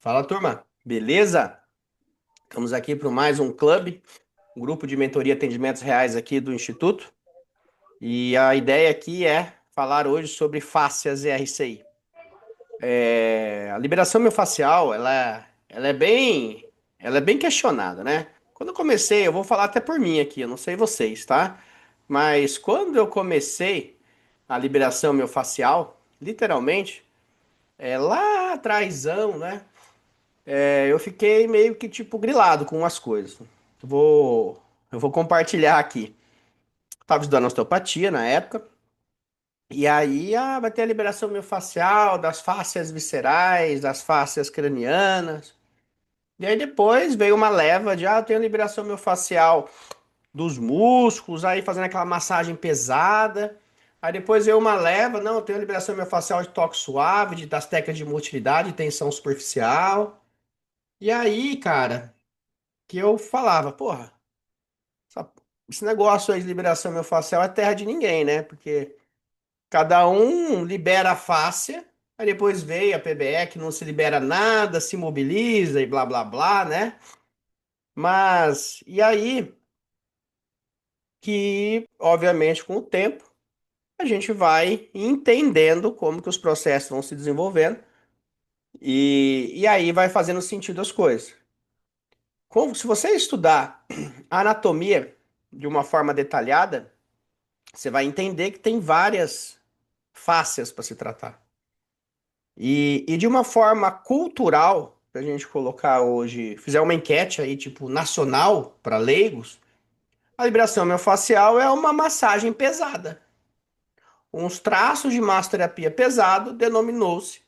Fala, turma. Beleza? Estamos aqui para mais um clube, um grupo de mentoria e atendimentos reais aqui do Instituto. E a ideia aqui é falar hoje sobre fáscias e RCI. A liberação miofascial, ela é bem questionada, né? Quando eu comecei, eu vou falar até por mim aqui, eu não sei vocês, tá? Mas quando eu comecei a liberação miofascial, literalmente, lá atrásão, né? Eu fiquei meio que tipo grilado com umas coisas. Eu vou, eu vou compartilhar aqui. Tava estudando osteopatia na época, e aí vai ter a liberação miofascial das fáscias viscerais, das fáscias cranianas. E aí depois veio uma leva de, eu tenho liberação miofascial dos músculos, aí fazendo aquela massagem pesada. Aí depois veio uma leva, não, eu tenho liberação miofascial de toque suave, das técnicas de motilidade e tensão superficial. E aí, cara, que eu falava, porra, essa- esse negócio aí de liberação miofascial é terra de ninguém, né? Porque cada um libera a fáscia, aí depois veio a PBE que não se libera nada, se mobiliza e blá blá blá, né? Mas, e aí que, obviamente, com o tempo, a gente vai entendendo como que os processos vão se desenvolvendo e aí vai fazendo sentido as coisas. Se você estudar a anatomia de uma forma detalhada, você vai entender que tem várias fáscias para se tratar. E de uma forma cultural, para a gente colocar hoje, fizer uma enquete aí, tipo, nacional, para leigos, a liberação miofascial é uma massagem pesada. Uns traços de massoterapia pesado denominou-se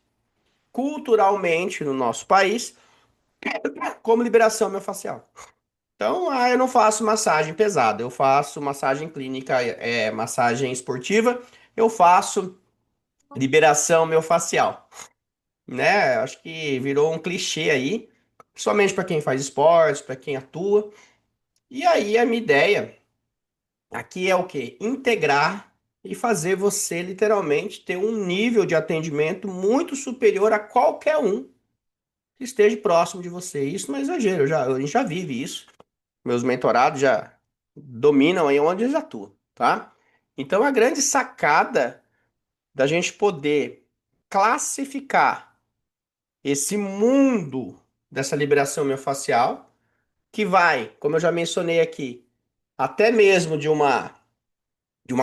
culturalmente no nosso país como liberação miofascial. Então, eu não faço massagem pesada, eu faço massagem clínica, massagem esportiva, eu faço liberação miofascial, né? Acho que virou um clichê aí, somente para quem faz esportes, para quem atua. E aí a minha ideia aqui é o quê? Integrar e fazer você literalmente ter um nível de atendimento muito superior a qualquer um que esteja próximo de você. Isso não é exagero, a gente já vive isso. Meus mentorados já dominam aí onde eles atuam, tá? Então a grande sacada da gente poder classificar esse mundo dessa liberação miofascial, que vai, como eu já mencionei aqui, até mesmo de uma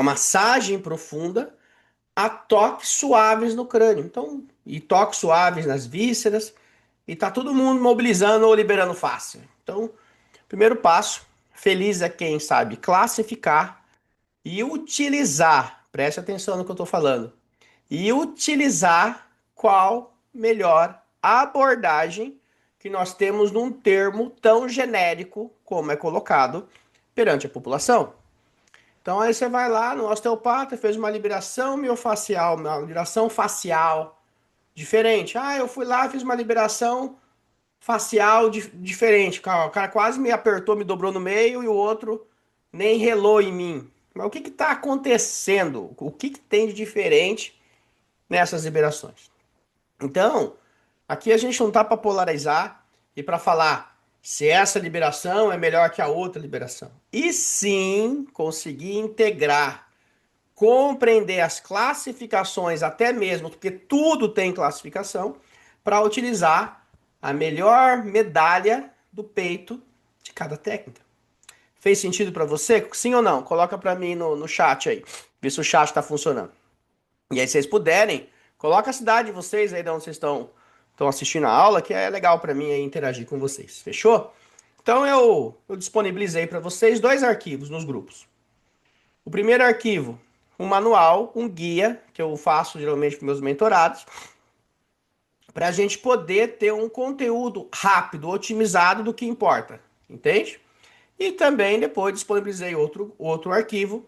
massagem profunda a toques suaves no crânio. Então, e toques suaves nas vísceras, e tá todo mundo mobilizando ou liberando fácil. Então, primeiro passo, feliz é quem sabe classificar e utilizar, preste atenção no que eu estou falando, e utilizar qual melhor abordagem que nós temos num termo tão genérico como é colocado perante a população. Então aí você vai lá no osteopata, fez uma liberação miofascial, uma liberação facial diferente. Eu fui lá, fiz uma liberação facial diferente. O cara quase me apertou, me dobrou no meio e o outro nem relou em mim. Mas o que está acontecendo? O que tem de diferente nessas liberações? Então, aqui a gente não tá para polarizar e para falar se essa liberação é melhor que a outra liberação. E sim conseguir integrar, compreender as classificações, até mesmo, porque tudo tem classificação, para utilizar a melhor medalha do peito de cada técnica. Fez sentido para você? Sim ou não? Coloca para mim no chat aí. Vê se o chat está funcionando. E aí, se vocês puderem, coloca a cidade de vocês aí de onde vocês estão assistindo a aula, que é legal para mim aí interagir com vocês. Fechou? Então eu disponibilizei para vocês dois arquivos nos grupos. O primeiro arquivo, um manual, um guia, que eu faço geralmente para meus mentorados, para a gente poder ter um conteúdo rápido, otimizado do que importa. Entende? E também depois disponibilizei outro arquivo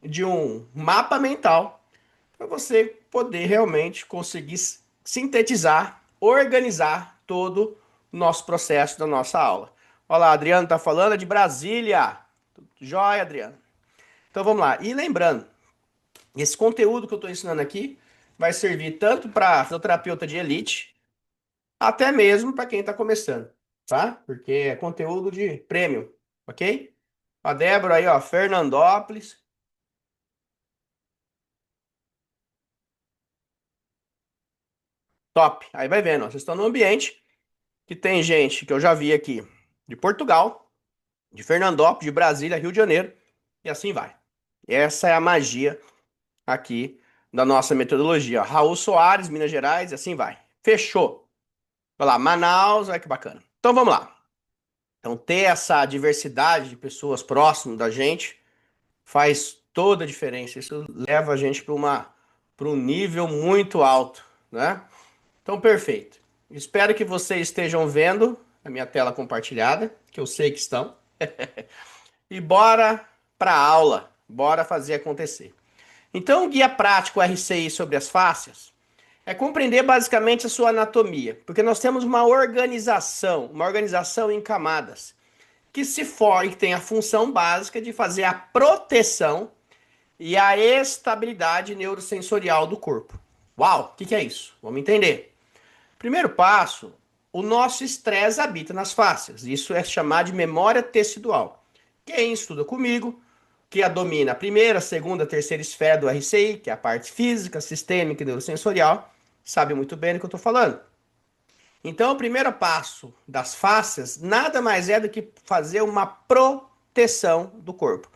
de um mapa mental para você poder realmente conseguir sintetizar, organizar todo o nosso processo da nossa aula. Olha lá, Adriano está falando, é de Brasília. Tudo jóia, Adriano. Então vamos lá. E lembrando, esse conteúdo que eu estou ensinando aqui vai servir tanto para fisioterapeuta de elite, até mesmo para quem está começando, tá? Porque é conteúdo de prêmio, ok? A Débora aí, ó, Fernandópolis, top. Aí vai vendo, ó, vocês estão num ambiente que tem gente que eu já vi aqui de Portugal, de Fernandópolis, de Brasília, Rio de Janeiro, e assim vai. Essa é a magia aqui da nossa metodologia. Raul Soares, Minas Gerais, e assim vai. Fechou. Vai lá, Manaus, olha que bacana. Então vamos lá. Então ter essa diversidade de pessoas próximas da gente faz toda a diferença. Isso leva a gente para um nível muito alto, né? Então perfeito. Espero que vocês estejam vendo a minha tela compartilhada, que eu sei que estão. E bora para a aula. Bora fazer acontecer. Então, o guia prático RCI sobre as fáscias é compreender basicamente a sua anatomia, porque nós temos uma organização em camadas, que se for e que tem a função básica de fazer a proteção e a estabilidade neurosensorial do corpo. Uau, o que é isso? Vamos entender. Primeiro passo, o nosso estresse habita nas fáscias. Isso é chamado de memória tecidual. Quem estuda comigo, que a domina a primeira, segunda, terceira esfera do RCI, que é a parte física, sistêmica e neurosensorial, sabe muito bem do que eu estou falando. Então, o primeiro passo das fáscias nada mais é do que fazer uma proteção do corpo.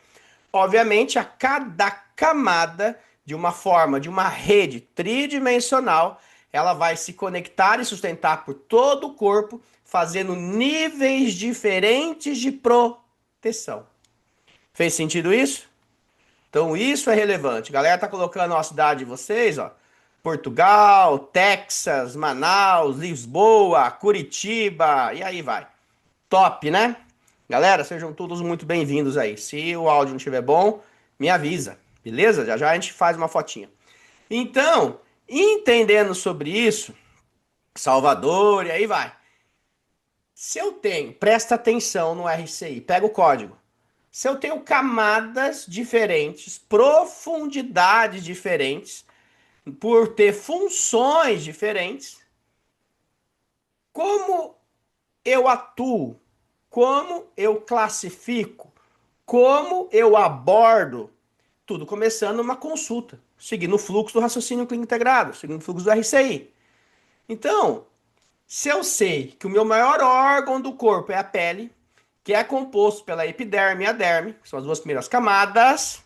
Obviamente, a cada camada, de uma forma, de uma rede tridimensional, ela vai se conectar e sustentar por todo o corpo, fazendo níveis diferentes de proteção. Fez sentido isso? Então isso é relevante. A galera tá colocando a cidade de vocês, ó. Portugal, Texas, Manaus, Lisboa, Curitiba, e aí vai. Top, né? Galera, sejam todos muito bem-vindos aí. Se o áudio não estiver bom, me avisa, beleza? Já já a gente faz uma fotinha. Então, entendendo sobre isso, Salvador, e aí vai. Se eu tenho, presta atenção no RCI, pega o código. Se eu tenho camadas diferentes, profundidades diferentes, por ter funções diferentes, como eu atuo, como eu classifico, como eu abordo, tudo começando uma consulta, seguindo o fluxo do raciocínio clínico integrado, seguindo o fluxo do RCI. Então, se eu sei que o meu maior órgão do corpo é a pele, que é composto pela epiderme e a derme, que são as duas primeiras camadas,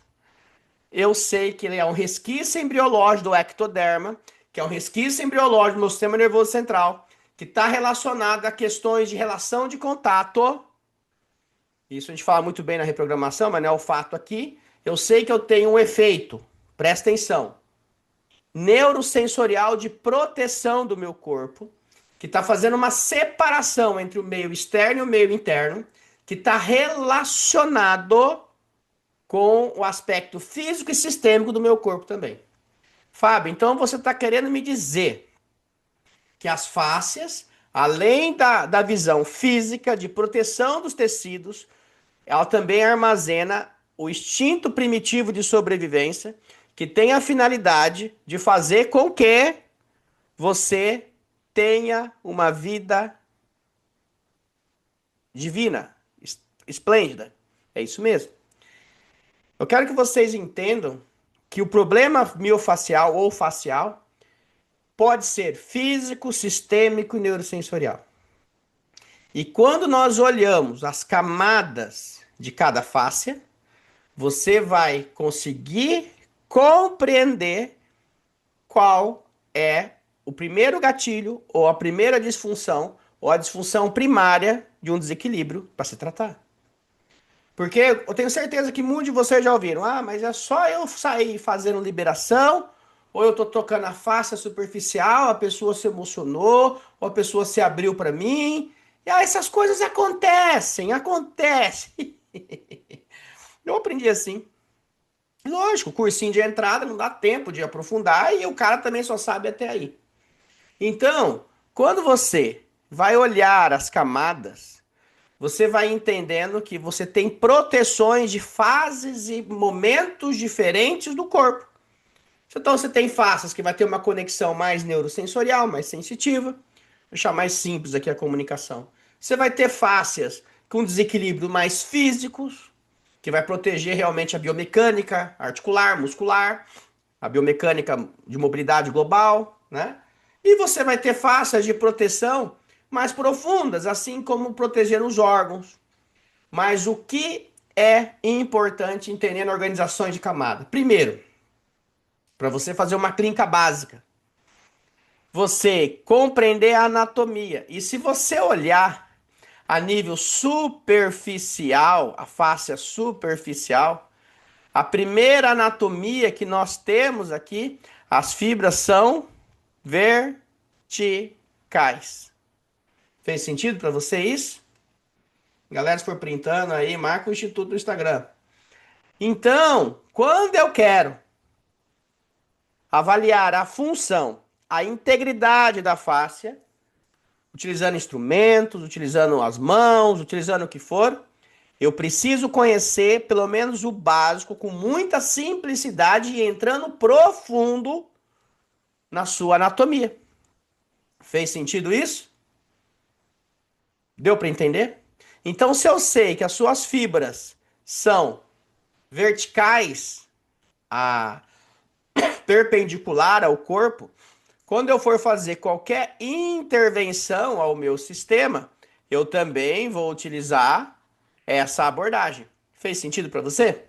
eu sei que ele é um resquício embriológico do ectoderma, que é um resquício embriológico do meu sistema nervoso central, que está relacionado a questões de relação de contato. Isso a gente fala muito bem na reprogramação, mas não é o fato aqui. Eu sei que eu tenho um efeito, presta atenção, neurosensorial de proteção do meu corpo, que está fazendo uma separação entre o meio externo e o meio interno, que está relacionado com o aspecto físico e sistêmico do meu corpo também. Fábio, então você está querendo me dizer que as fáscias, além da visão física de proteção dos tecidos, ela também armazena o instinto primitivo de sobrevivência, que tem a finalidade de fazer com que você tenha uma vida divina, esplêndida. É isso mesmo. Eu quero que vocês entendam que o problema miofacial ou facial pode ser físico, sistêmico e neurosensorial. E quando nós olhamos as camadas de cada fáscia, você vai conseguir compreender qual é o primeiro gatilho ou a primeira disfunção ou a disfunção primária de um desequilíbrio para se tratar. Porque eu tenho certeza que muitos de vocês já ouviram, ah, mas é só eu sair fazendo liberação, ou eu tô tocando a face superficial, a pessoa se emocionou, ou a pessoa se abriu para mim. E aí essas coisas acontecem. Eu aprendi assim. Lógico, cursinho de entrada não dá tempo de aprofundar e o cara também só sabe até aí. Então, quando você vai olhar as camadas, você vai entendendo que você tem proteções de fases e momentos diferentes do corpo. Então você tem faces que vai ter uma conexão mais neurosensorial, mais sensitiva. deixar mais simples aqui a comunicação. Você vai ter fáscias com desequilíbrio mais físicos, que vai proteger realmente a biomecânica articular, muscular, a biomecânica de mobilidade global, né? E você vai ter fáscias de proteção mais profundas, assim como proteger os órgãos. Mas o que é importante entender na organização de camada? Primeiro, para você fazer uma clínica básica, você compreender a anatomia. E se você olhar a nível superficial, a face superficial, a primeira anatomia que nós temos aqui, as fibras são verticais. Fez sentido para você isso? Galera, se for printando aí, marca o Instituto no Instagram. Então, quando eu quero avaliar a função, a integridade da fáscia, utilizando instrumentos, utilizando as mãos, utilizando o que for, eu preciso conhecer pelo menos o básico com muita simplicidade e entrando profundo na sua anatomia. Fez sentido isso? Deu para entender? Então, se eu sei que as suas fibras são verticais, a perpendicular ao corpo, quando eu for fazer qualquer intervenção ao meu sistema, eu também vou utilizar essa abordagem. Fez sentido para você?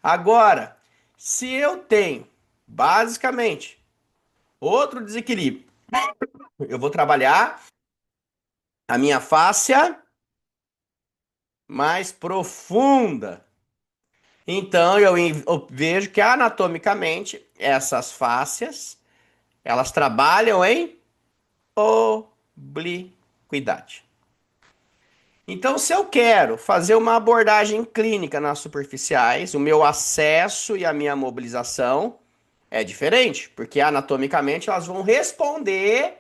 Agora, se eu tenho basicamente outro desequilíbrio, eu vou trabalhar a minha fáscia mais profunda. Então eu vejo que anatomicamente essas fáscias, elas trabalham em obliquidade. Então, se eu quero fazer uma abordagem clínica nas superficiais, o meu acesso e a minha mobilização é diferente, porque anatomicamente elas vão responder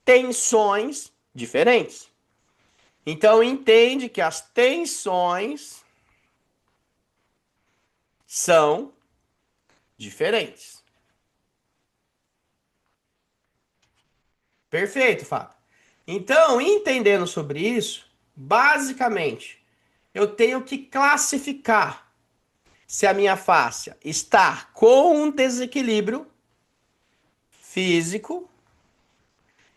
tensões diferentes. Então, entende que as tensões são diferentes. Perfeito, Fábio. Então, entendendo sobre isso, basicamente, eu tenho que classificar se a minha fáscia está com um desequilíbrio físico,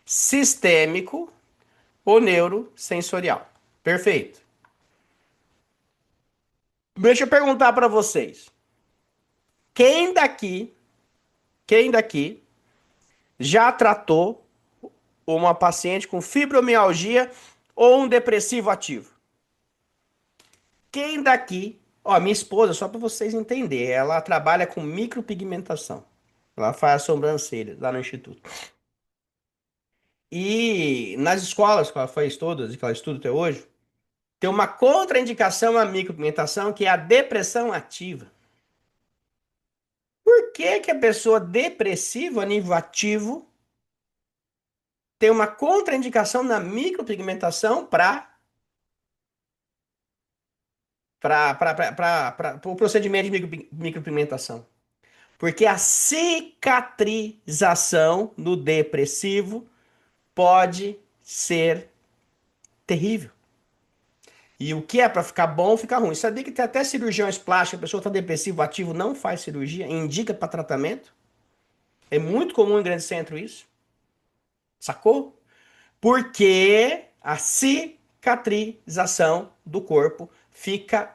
sistêmico ou neurosensorial. Perfeito. Deixa eu perguntar para vocês. Quem daqui, quem daqui já tratou uma paciente com fibromialgia ou um depressivo ativo? Quem daqui, ó, minha esposa, só para vocês entenderem, ela trabalha com micropigmentação. Ela faz sobrancelha lá no instituto. E nas escolas que ela fez todas e que ela estuda até hoje, tem uma contraindicação à micropigmentação que é a depressão ativa. Por que que a pessoa depressiva a nível ativo tem uma contraindicação na micropigmentação para o procedimento de micropigmentação? Porque a cicatrização no depressivo pode ser terrível. E o que é para ficar bom, fica ruim. Sabia que tem até cirurgiões plásticos, a pessoa está depressivo ativo, não faz cirurgia, indica para tratamento? É muito comum em grande centro isso. Sacou? Porque a cicatrização do corpo fica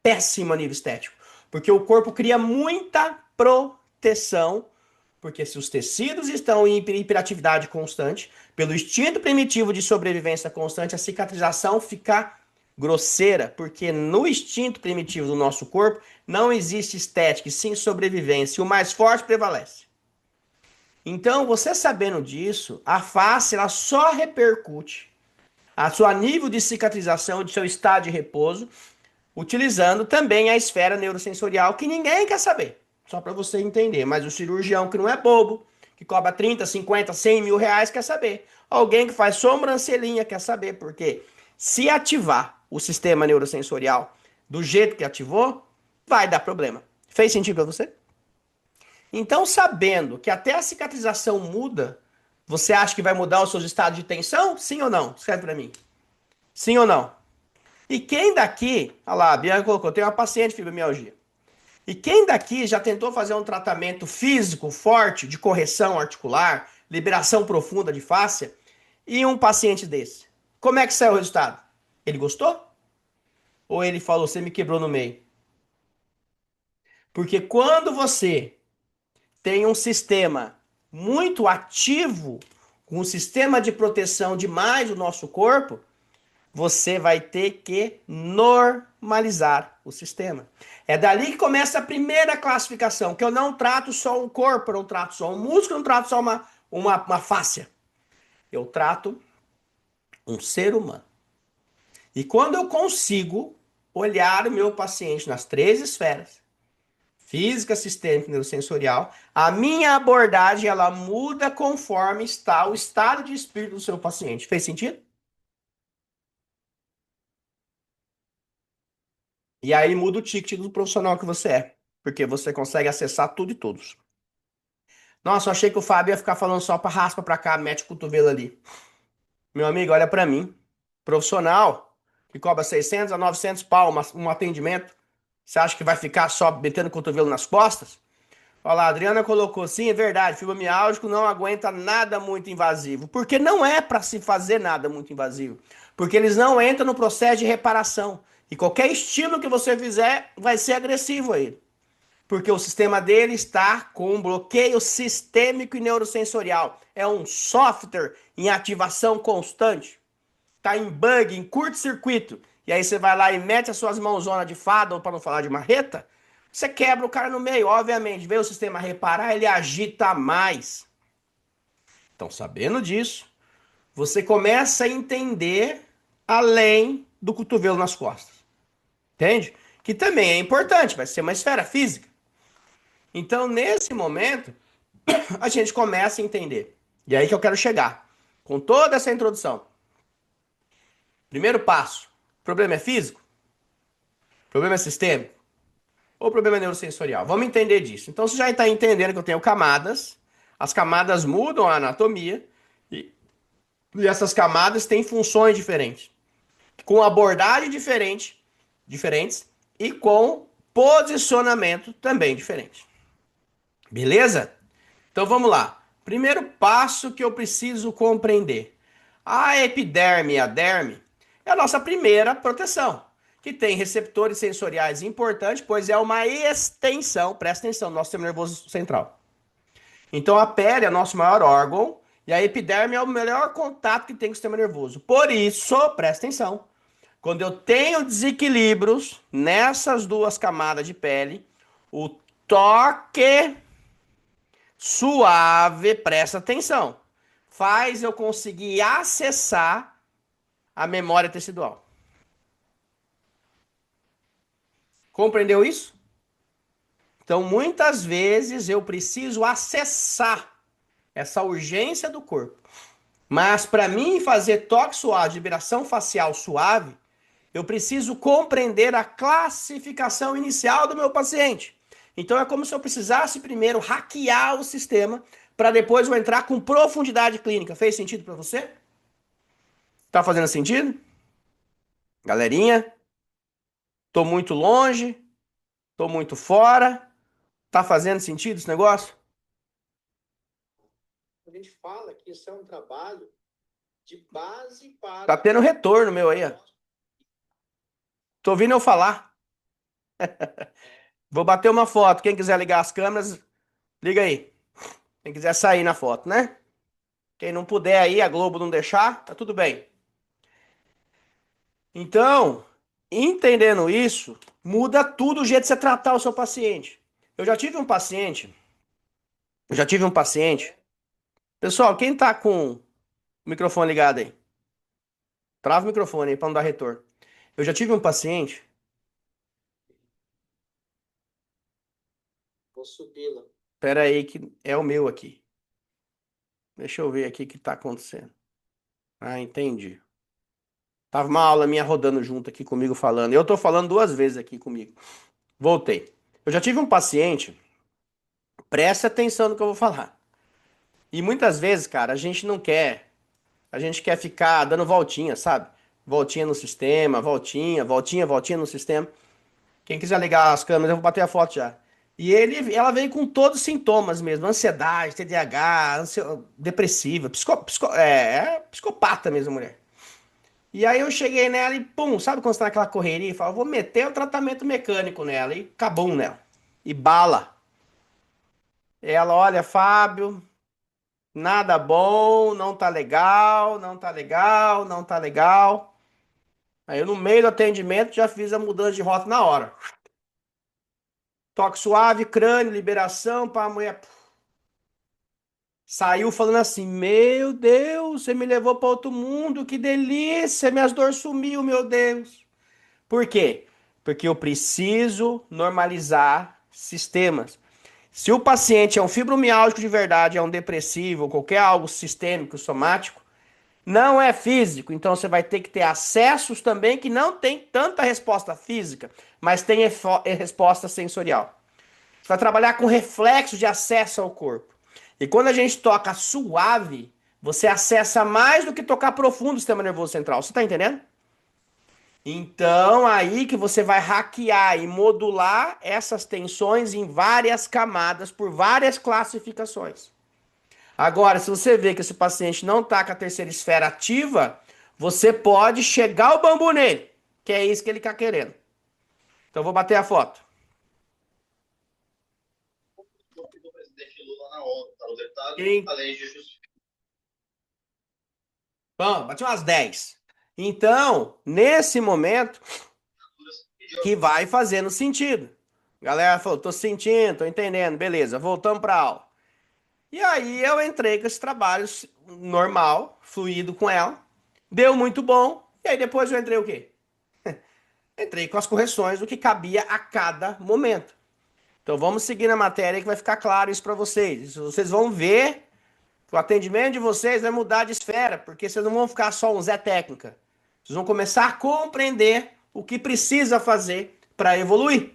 péssima a nível estético. Porque o corpo cria muita proteção. Porque se os tecidos estão em hiperatividade constante, pelo instinto primitivo de sobrevivência constante, a cicatrização fica grosseira. Porque no instinto primitivo do nosso corpo não existe estética, e sim sobrevivência. E o mais forte prevalece. Então, você sabendo disso, a face ela só repercute a seu nível de cicatrização, de seu estado de repouso, utilizando também a esfera neurosensorial que ninguém quer saber. Só para você entender. Mas o cirurgião que não é bobo, que cobra 30, 50, 100 mil reais, quer saber. Alguém que faz sobrancelhinha quer saber. Porque se ativar o sistema neurosensorial do jeito que ativou, vai dar problema. Fez sentido para você? Então, sabendo que até a cicatrização muda, Você acha que vai mudar os seus estados de tensão? Sim ou não? Escreve para mim. Sim ou não? E quem daqui, olha lá, a Bianca colocou, tem uma paciente de fibromialgia. E quem daqui já tentou fazer um tratamento físico forte de correção articular, liberação profunda de fáscia, e um paciente desse? Como é que saiu o resultado? Ele gostou? Ou ele falou, você me quebrou no meio? Porque quando você tem um sistema muito ativo, com um sistema de proteção demais do nosso corpo, você vai ter que normalizar o sistema. É dali que começa a primeira classificação, que eu não trato só um corpo, eu não trato só um músculo, eu não trato só uma fáscia. Eu trato um ser humano. E quando eu consigo olhar o meu paciente nas três esferas, física, sistêmica e neurosensorial, a minha abordagem ela muda conforme está o estado de espírito do seu paciente. Fez sentido? E aí muda o ticket do profissional que você é, porque você consegue acessar tudo e todos. Nossa, eu achei que o Fábio ia ficar falando só para raspa para cá, mete o cotovelo ali. Meu amigo, olha para mim. Profissional que cobra 600 a 900 pau um atendimento. Você acha que vai ficar só metendo o cotovelo nas costas? Olha lá, a Adriana colocou, sim, é verdade, fibromialgico não aguenta nada muito invasivo. Porque não é para se fazer nada muito invasivo. Porque eles não entram no processo de reparação. E qualquer estímulo que você fizer vai ser agressivo a ele. Porque o sistema dele está com um bloqueio sistêmico e neurosensorial. É um software em ativação constante. Está em bug, em curto-circuito. E aí você vai lá e mete as suas mãozonas de fada, ou para não falar de marreta, você quebra o cara no meio. Obviamente, vê o sistema reparar, ele agita mais. Então, sabendo disso, você começa a entender além do cotovelo nas costas. Entende? Que também é importante, vai ser uma esfera física. Então, nesse momento, a gente começa a entender. E é aí que eu quero chegar. Com toda essa introdução. Primeiro passo: o problema é físico? O problema é sistêmico? Ou o problema é neurosensorial? Vamos entender disso. Então você já está entendendo que eu tenho camadas. As camadas mudam a anatomia. E, e essas camadas têm funções diferentes. Com abordagem diferentes e com posicionamento também diferente. Beleza? Então vamos lá. Primeiro passo que eu preciso compreender. A epiderme e a derme é a nossa primeira proteção, que tem receptores sensoriais importantes, pois é uma extensão, presta atenção, do nosso sistema nervoso central. Então a pele é nosso maior órgão e a epiderme é o melhor contato que tem com o sistema nervoso. Por isso, presta atenção, quando eu tenho desequilíbrios nessas duas camadas de pele, o toque suave, presta atenção, faz eu conseguir acessar a memória tecidual. Compreendeu isso? Então, muitas vezes eu preciso acessar essa urgência do corpo. Mas para mim fazer toque suave, liberação facial suave, eu preciso compreender a classificação inicial do meu paciente. Então é como se eu precisasse primeiro hackear o sistema para depois eu entrar com profundidade clínica. Fez sentido para você? Tá fazendo sentido? Galerinha, tô muito longe, tô muito fora. Tá fazendo sentido esse negócio? A gente fala que isso é um trabalho de base para. Tá tendo retorno meu aí, ó. Tô ouvindo eu falar. Vou bater uma foto. Quem quiser ligar as câmeras, liga aí. Quem quiser sair na foto, né? Quem não puder aí, a Globo não deixar, tá tudo bem. Então, entendendo isso, muda tudo o jeito de você tratar o seu paciente. Eu já tive um paciente, eu já tive um paciente. Pessoal, quem tá com o microfone ligado aí? Trava o microfone aí pra não dar retorno. Eu já tive um paciente. Vou subi-la. Pera aí que é o meu aqui. Deixa eu ver aqui o que tá acontecendo. Ah, entendi. Tava uma aula minha rodando junto aqui comigo falando. Eu tô falando duas vezes aqui comigo. Voltei. Eu já tive um paciente, preste atenção no que eu vou falar. E muitas vezes, cara, a gente não quer. A gente quer ficar dando voltinha, sabe? Voltinha no sistema, voltinha, voltinha, voltinha no sistema. Quem quiser ligar as câmeras, eu vou bater a foto já. Ela veio com todos os sintomas mesmo: ansiedade, TDAH, depressiva, psicopata mesmo, a mulher. E aí eu cheguei nela e pum, sabe quando você tá naquela correria e fala, vou meter o tratamento mecânico nela e acabou nela. E bala. Ela, olha, Fábio, nada bom, não tá legal, não tá legal, não tá legal. Aí eu no meio do atendimento já fiz a mudança de rota na hora. Toque suave, crânio, liberação, para a mulher. Saiu falando assim: Meu Deus, você me levou para outro mundo, que delícia, minhas dores sumiu, meu Deus. Por quê? Porque eu preciso normalizar sistemas. Se o paciente é um fibromialgico de verdade, é um depressivo, ou qualquer algo sistêmico, somático, não é físico. Então você vai ter que ter acessos também que não tem tanta resposta física, mas tem resposta sensorial. Você vai trabalhar com reflexo de acesso ao corpo. E quando a gente toca suave, você acessa mais do que tocar profundo o sistema nervoso central. Você está entendendo? Então, aí que você vai hackear e modular essas tensões em várias camadas por várias classificações. Agora, se você vê que esse paciente não está com a terceira esfera ativa, você pode chegar o bambu nele, que é isso que ele está querendo. Então, vou bater a foto. Do presidente Lula na ONU, para o deputado, Em além de justificar. Bom, bati umas 10. Então, nesse momento que vai fazendo sentido. Galera falou, tô sentindo, tô entendendo, beleza, voltamos pra aula. E aí eu entrei com esse trabalho normal, fluido com ela. Deu muito bom. E aí depois eu entrei o quê? Entrei com as correções do que cabia a cada momento. Então vamos seguir na matéria que vai ficar claro isso para vocês. Vocês vão ver que o atendimento de vocês vai mudar de esfera, porque vocês não vão ficar só um Zé Técnica. Vocês vão começar a compreender o que precisa fazer para evoluir.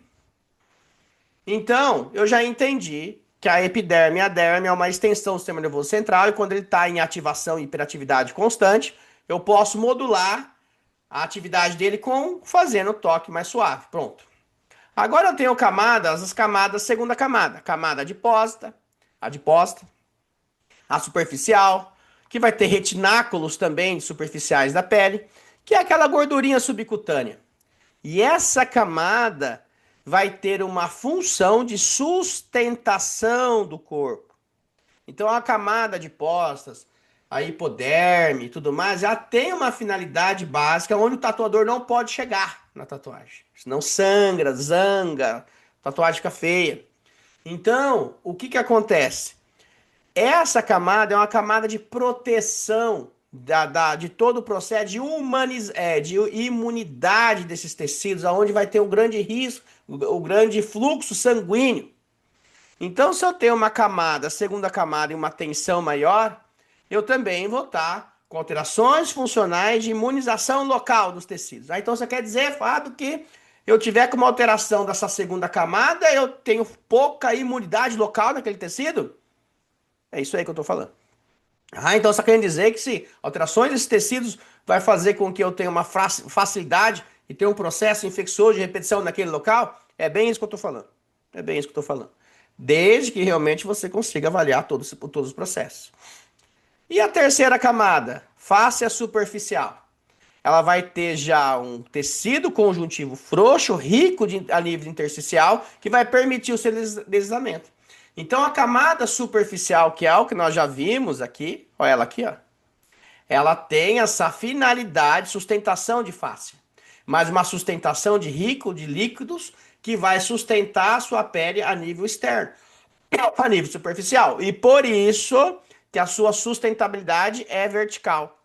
Então, eu já entendi que a epiderme e a derme é uma extensão do sistema nervoso central e quando ele está em ativação e hiperatividade constante, eu posso modular a atividade dele com fazendo o toque mais suave. Pronto. Agora eu tenho camadas, as camadas, segunda camada. Camada adiposta, a superficial, que vai ter retináculos também superficiais da pele, que é aquela gordurinha subcutânea. E essa camada vai ter uma função de sustentação do corpo. Então a camada de postas, a hipoderme e tudo mais, já tem uma finalidade básica onde o tatuador não pode chegar na tatuagem. Senão sangra, zanga, a tatuagem fica feia. Então, o que que acontece? Essa camada é uma camada de proteção de todo o processo de imunidade desses tecidos, aonde vai ter um grande risco, o grande fluxo sanguíneo. Então, se eu tenho uma camada, segunda camada e uma tensão maior, eu também vou estar com alterações funcionais de imunização local dos tecidos. Então, você quer dizer, Fábio, que eu tiver com uma alteração dessa segunda camada, eu tenho pouca imunidade local naquele tecido? É isso aí que eu estou falando. Então você está querendo dizer que se alterações desses tecidos vai fazer com que eu tenha uma facilidade e tenha um processo infeccioso de repetição naquele local? É bem isso que eu estou falando. É bem isso que eu estou falando. Desde que realmente você consiga avaliar todos os processos. E a terceira camada, fáscia superficial. Ela vai ter já um tecido conjuntivo frouxo, rico a nível intersticial, que vai permitir o seu deslizamento. Então a camada superficial, que é o que nós já vimos aqui, olha ela aqui, ó. Ela tem essa finalidade, sustentação de fáscia, mas uma sustentação de rico de líquidos que vai sustentar a sua pele a nível externo, a nível superficial. E por isso que a sua sustentabilidade é vertical.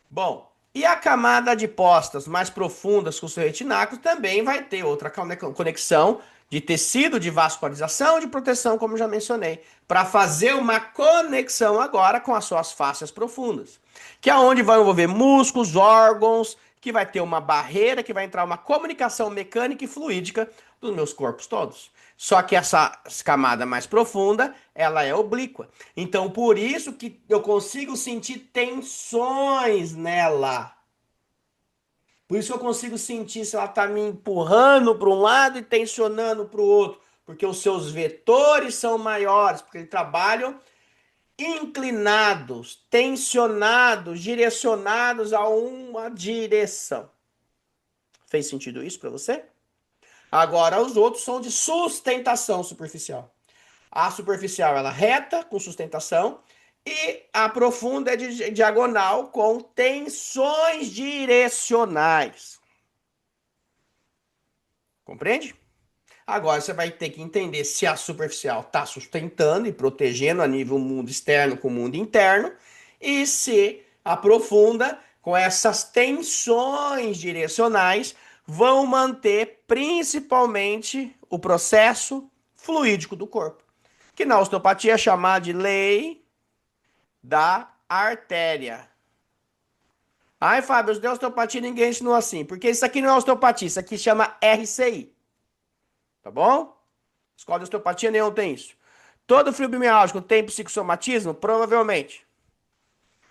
Bom, e a camada de postas mais profundas com o seu retináculo também vai ter outra conexão de tecido de vascularização e de proteção, como já mencionei, para fazer uma conexão agora com as suas fáscias profundas, que é onde vai envolver músculos, órgãos, que vai ter uma barreira, que vai entrar uma comunicação mecânica e fluídica dos meus corpos todos. Só que essa camada mais profunda, ela é oblíqua. Então, por isso que eu consigo sentir tensões nela. Por isso que eu consigo sentir se ela está me empurrando para um lado e tensionando para o outro. Porque os seus vetores são maiores, porque eles trabalham inclinados, tensionados, direcionados a uma direção. Fez sentido isso para você? Agora, os outros são de sustentação superficial. A superficial ela é reta, com sustentação, e a profunda é de diagonal, com tensões direcionais. Compreende? Agora você vai ter que entender se a superficial está sustentando e protegendo a nível mundo externo com o mundo interno, e se a profunda, com essas tensões direcionais, vão manter principalmente o processo fluídico do corpo, que na osteopatia é chamado de lei da artéria. Ai, Fábio, de osteopatia ninguém ensinou assim, porque isso aqui não é osteopatia, isso aqui chama RCI, tá bom? Escola de osteopatia nenhum tem isso. Todo fibromialgia tem psicossomatismo? Provavelmente.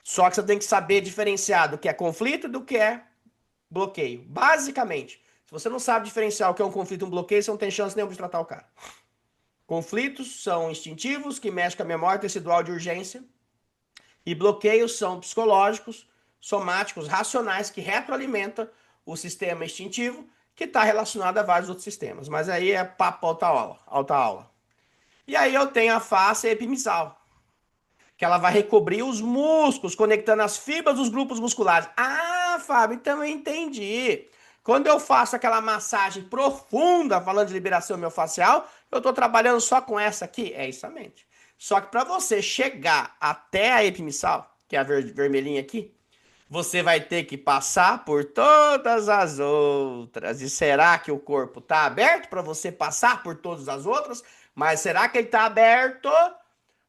Só que você tem que saber diferenciar do que é conflito e do que é bloqueio. Basicamente. Se você não sabe diferenciar o que é um conflito e um bloqueio, você não tem chance nenhuma de tratar o cara. Conflitos são instintivos, que mexem com a memória tecidual de urgência. E bloqueios são psicológicos, somáticos, racionais, que retroalimentam o sistema instintivo, que está relacionado a vários outros sistemas. Mas aí é papo alta aula. Alta aula. E aí eu tenho a face epimissal, que ela vai recobrir os músculos, conectando as fibras dos grupos musculares. Ah, Fábio, então eu entendi. Quando eu faço aquela massagem profunda, falando de liberação miofascial, eu estou trabalhando só com essa aqui? É isso mesmo. Só que para você chegar até a epimissal, que é a vermelhinha aqui, você vai ter que passar por todas as outras. E será que o corpo está aberto para você passar por todas as outras? Mas será que ele está aberto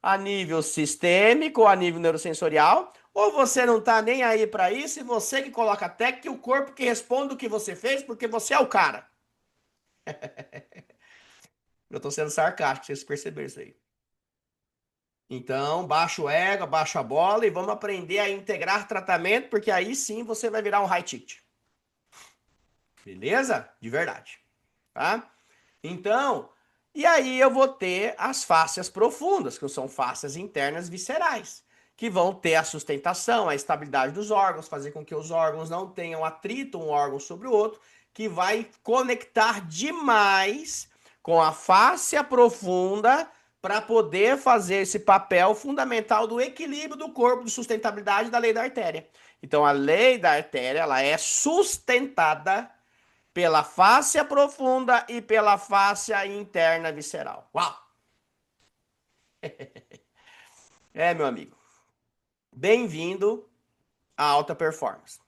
a nível sistêmico, a nível neurosensorial? Ou você não está nem aí para isso e você que coloca a técnica e o corpo que responde o que você fez porque você é o cara? Eu estou sendo sarcástico, vocês perceberam isso aí. Então, baixa o ego, baixa a bola e vamos aprender a integrar tratamento, porque aí sim você vai virar um high ticket. Beleza? De verdade. Tá? Então, e aí eu vou ter as fáscias profundas, que são fáscias internas viscerais, que vão ter a sustentação, a estabilidade dos órgãos, fazer com que os órgãos não tenham atrito um órgão sobre o outro, que vai conectar demais com a fáscia profunda para poder fazer esse papel fundamental do equilíbrio do corpo, de sustentabilidade da lei da artéria. Então, a lei da artéria, ela é sustentada pela fáscia profunda e pela fáscia interna visceral. Uau! É, meu amigo. Bem-vindo à alta performance.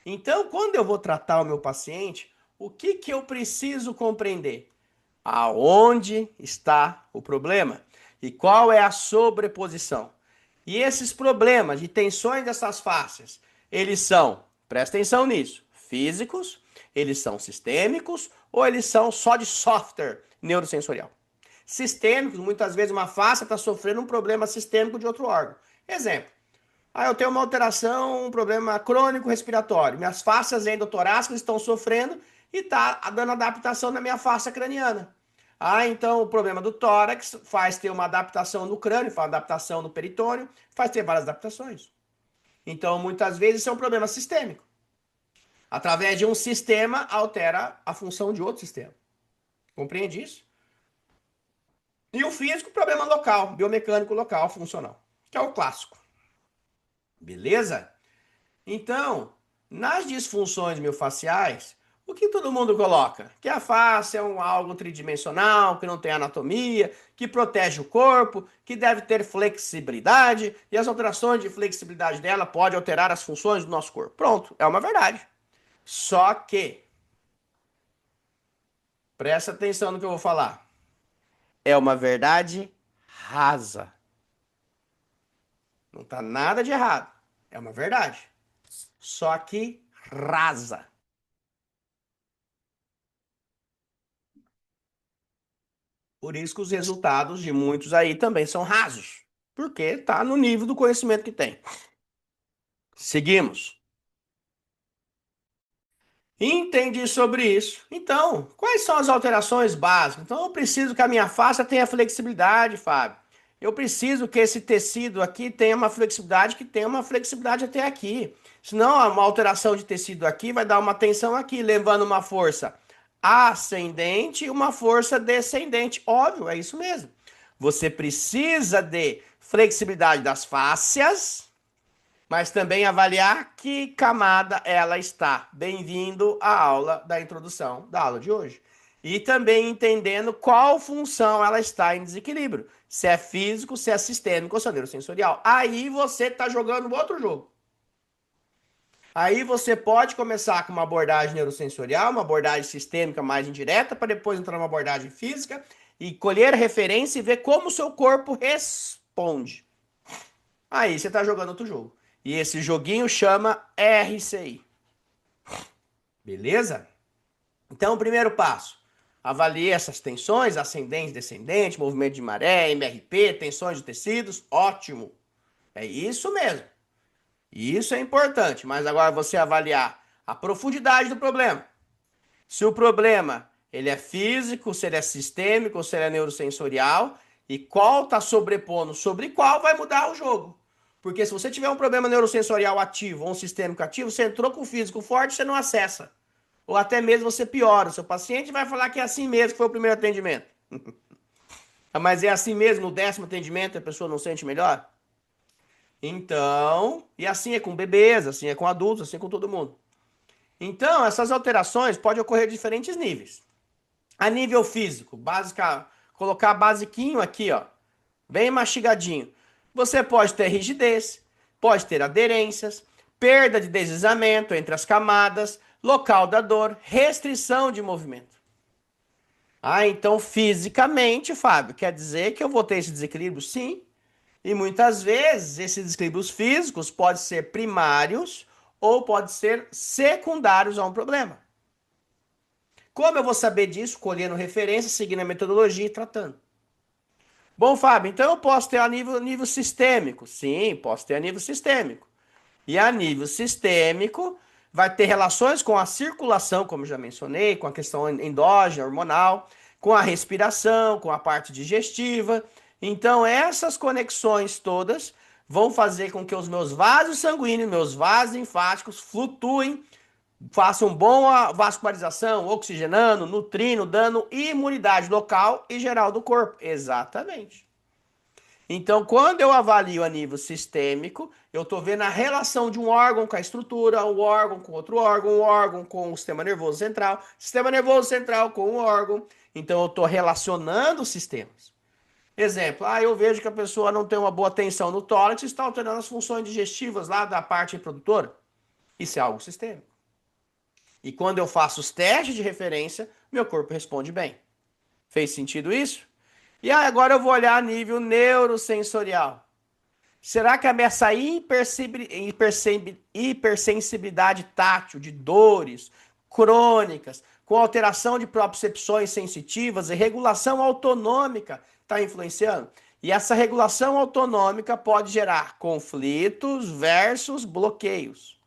Então, quando eu vou tratar o meu paciente, o que que eu preciso compreender? Aonde está o problema? E qual é a sobreposição? E esses problemas de tensões dessas fáscias, eles são, presta atenção nisso, físicos, eles são sistêmicos ou eles são só de software neurosensorial? Sistêmicos, muitas vezes uma face está sofrendo um problema sistêmico de outro órgão. Exemplo, eu tenho uma alteração, um problema crônico respiratório. Minhas fáscias endotorácicas estão sofrendo e está dando adaptação na minha face craniana. Então o problema do tórax faz ter uma adaptação no crânio, faz adaptação no peritônio, faz ter várias adaptações. Então, muitas vezes, isso é um problema sistêmico. Através de um sistema, altera a função de outro sistema. Compreende isso? E o físico, problema local, biomecânico local, funcional, que é o clássico. Beleza? Então, nas disfunções miofasciais, o que todo mundo coloca? Que a face é algo tridimensional, que não tem anatomia, que protege o corpo, que deve ter flexibilidade, e as alterações de flexibilidade dela podem alterar as funções do nosso corpo. Pronto, é uma verdade. Só que, presta atenção no que eu vou falar, é uma verdade rasa. Não está nada de errado. É uma verdade. Só que rasa. Por isso que os resultados de muitos aí também são rasos, porque está no nível do conhecimento que tem. Seguimos. Entendi sobre isso. Então, quais são as alterações básicas? Então, eu preciso que a minha face tenha flexibilidade, Fábio. Eu preciso que esse tecido aqui tenha uma flexibilidade que tenha uma flexibilidade até aqui. Senão, uma alteração de tecido aqui vai dar uma tensão aqui, levando uma força ascendente e uma força descendente. Óbvio, é isso mesmo. Você precisa de flexibilidade das fáscias, mas também avaliar que camada ela está. Bem-vindo à aula da introdução da aula de hoje. E também entendendo qual função ela está em desequilíbrio. Se é físico, se é sistêmico ou se é neurosensorial. Aí você está jogando outro jogo. Aí você pode começar com uma abordagem neurosensorial, uma abordagem sistêmica mais indireta, para depois entrar numa abordagem física e colher referência e ver como o seu corpo responde. Aí você está jogando outro jogo. E esse joguinho chama RCI. Beleza? Então, o primeiro passo. Avalie essas tensões, ascendente, descendente, movimento de maré, MRP, tensões de tecidos. Ótimo. É isso mesmo. Isso é importante. Mas agora você avaliar a profundidade do problema. Se o problema ele é físico, se ele é sistêmico, se ele é neurosensorial, e qual está sobrepondo sobre qual vai mudar o jogo. Porque se você tiver um problema neurosensorial ativo ou um sistêmico ativo, você entrou com o físico forte, você não acessa. Ou até mesmo você piora. O seu paciente vai falar que é assim mesmo que foi o primeiro atendimento. Mas é assim mesmo no 10º atendimento a pessoa não sente melhor? Então, e assim é com bebês, assim é com adultos, assim é com todo mundo. Então, essas alterações podem ocorrer de diferentes níveis. A nível físico, básica, colocar basiquinho aqui, ó, bem mastigadinho. Você pode ter rigidez, pode ter aderências, perda de deslizamento entre as camadas, local da dor, restrição de movimento. Ah, então fisicamente, Fábio, quer dizer que eu vou ter esse desequilíbrio? Sim. E muitas vezes esses desequilíbrios físicos podem ser primários ou podem ser secundários a um problema. Como eu vou saber disso? Colhendo referência, seguindo a metodologia e tratando. Bom, Fábio, então eu posso ter a nível sistêmico? Sim, posso ter a nível sistêmico. E a nível sistêmico vai ter relações com a circulação, como já mencionei, com a questão endógena, hormonal, com a respiração, com a parte digestiva. Então, essas conexões todas vão fazer com que os meus vasos sanguíneos, meus vasos linfáticos flutuem, façam boa vascularização, oxigenando, nutrindo, dando imunidade local e geral do corpo. Exatamente. Então, quando eu avalio a nível sistêmico, eu estou vendo a relação de um órgão com a estrutura, um órgão com outro órgão, um órgão com o sistema nervoso central com o órgão. Então, eu estou relacionando os sistemas. Exemplo, eu vejo que a pessoa não tem uma boa tensão no tórax e está alterando as funções digestivas lá da parte reprodutora. Isso é algo sistêmico. E quando eu faço os testes de referência, meu corpo responde bem. Fez sentido isso? E agora eu vou olhar a nível neurosensorial. Será que essa hipersensibilidade tátil de dores crônicas, com alteração de propriocepções sensitivas e regulação autonômica, está influenciando? E essa regulação autonômica pode gerar conflitos versus bloqueios.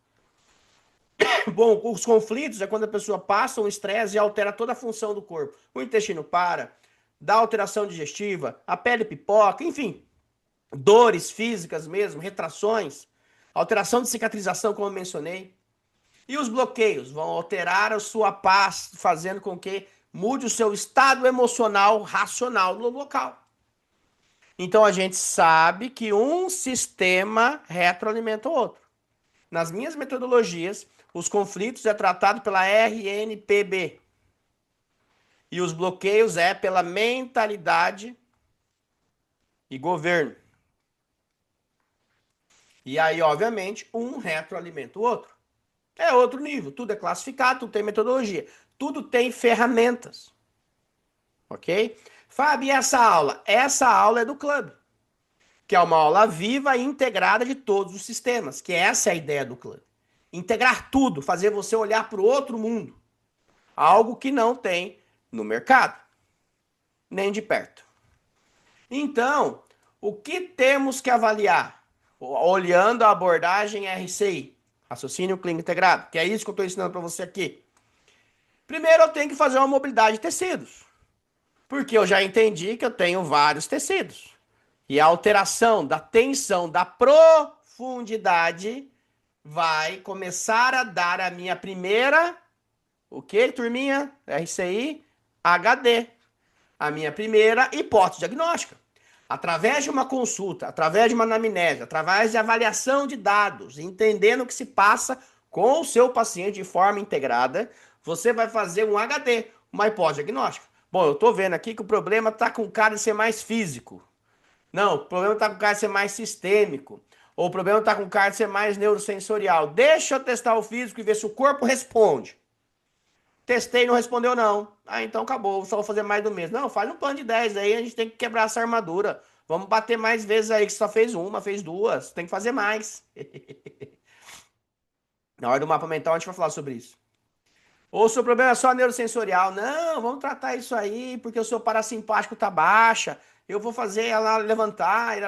Bom, os conflitos é quando a pessoa passa um estresse e altera toda a função do corpo. O intestino para, dá alteração digestiva, a pele pipoca, enfim, dores físicas mesmo, retrações, alteração de cicatrização, como eu mencionei. E os bloqueios vão alterar a sua paz, fazendo com que mude o seu estado emocional racional no local. Então a gente sabe que um sistema retroalimenta o outro. Nas minhas metodologias, os conflitos é tratado pela RNPB. E os bloqueios é pela mentalidade e governo. E aí, obviamente, um retroalimenta o outro. É outro nível. Tudo é classificado, tudo tem metodologia. Tudo tem ferramentas. Ok? Fábio, e essa aula? Essa aula é do clube. Que é uma aula viva e integrada de todos os sistemas. Que essa é a ideia do clube. Integrar tudo, fazer você olhar para o outro mundo. Algo que não tem no mercado. nem de perto. Então, o que temos que avaliar? Olhando a abordagem RCI, raciocínio clínico integrado, que é isso que eu estou ensinando para você aqui. Primeiro, eu tenho que fazer uma mobilidade de tecidos, porque eu já entendi que eu tenho vários tecidos. E a alteração da tensão, da profundidade, vai começar a dar a minha primeira, o que, turminha? RCI, HD. A minha primeira hipótese diagnóstica. Através de uma consulta, através de uma anamnese, através de avaliação de dados, entendendo o que se passa com o seu paciente de forma integrada, você vai fazer um HD, uma hipótese diagnóstica. Bom, eu estou vendo aqui que o problema está com o cara de ser mais físico. Não, o problema está com o cara de ser mais sistêmico. Ou o problema está com o cara de ser mais neurosensorial. Deixa eu testar o físico e ver se o corpo responde. Testei, não respondeu não. Ah, então acabou, só vou fazer mais do mesmo. Não, faz um plano de 10 aí, a gente tem que quebrar essa armadura. Vamos bater mais vezes aí, que você só fez uma, fez duas. Tem que fazer mais. Na hora do mapa mental a gente vai falar sobre isso. Ou o seu problema é só neurosensorial. Não, vamos tratar isso aí, porque o seu parasimpático tá baixa. Eu vou fazer ela levantar.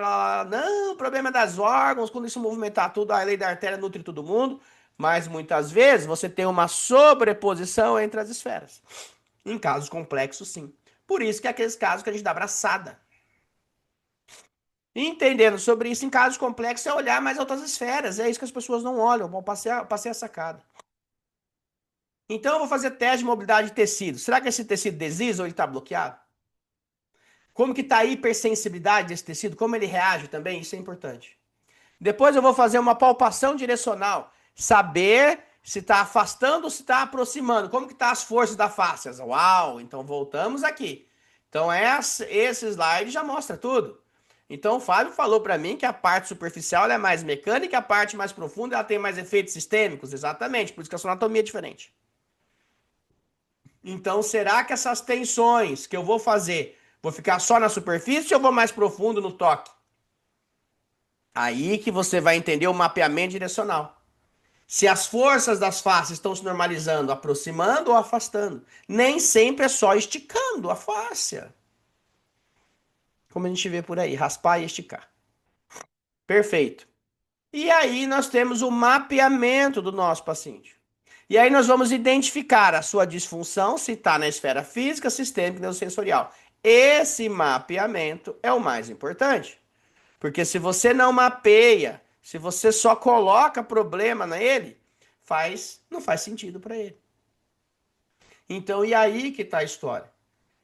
Não, o problema é das órgãos, quando isso movimentar tudo, a lei da artéria nutre todo mundo. Mas muitas vezes você tem uma sobreposição entre as esferas. Em casos complexos, sim. Por isso que é aqueles casos que a gente dá abraçada. Entendendo sobre isso, em casos complexos, é olhar mais outras esferas. É isso que as pessoas não olham. Bom, passei a sacada. Então, eu vou fazer teste de mobilidade de tecido. Será que esse tecido desliza ou ele está bloqueado? Como que está a hipersensibilidade desse tecido? Como ele reage também? Isso é importante. Depois eu vou fazer uma palpação direcional. Saber se está afastando ou se está aproximando. Como que estão as forças da face? Uau! Então voltamos aqui. Então esse slide já mostra tudo. Então o Fábio falou para mim que a parte superficial é mais mecânica, a parte mais profunda ela tem mais efeitos sistêmicos. Exatamente, por isso que a sua anatomia é diferente. Então será que essas tensões que eu vou fazer, vou ficar só na superfície ou eu vou mais profundo no toque? Aí que você vai entender o mapeamento direcional. Se as forças das faces estão se normalizando, aproximando ou afastando. Nem sempre é só esticando a face. Como a gente vê por aí, raspar e esticar. Perfeito. E aí nós temos o mapeamento do nosso paciente. E aí nós vamos identificar a sua disfunção, se está na esfera física, sistêmica e neurosensorial. Esse mapeamento é o mais importante. Porque se você não mapeia, se você só coloca problema nele, não faz sentido para ele. Então, e aí que está a história?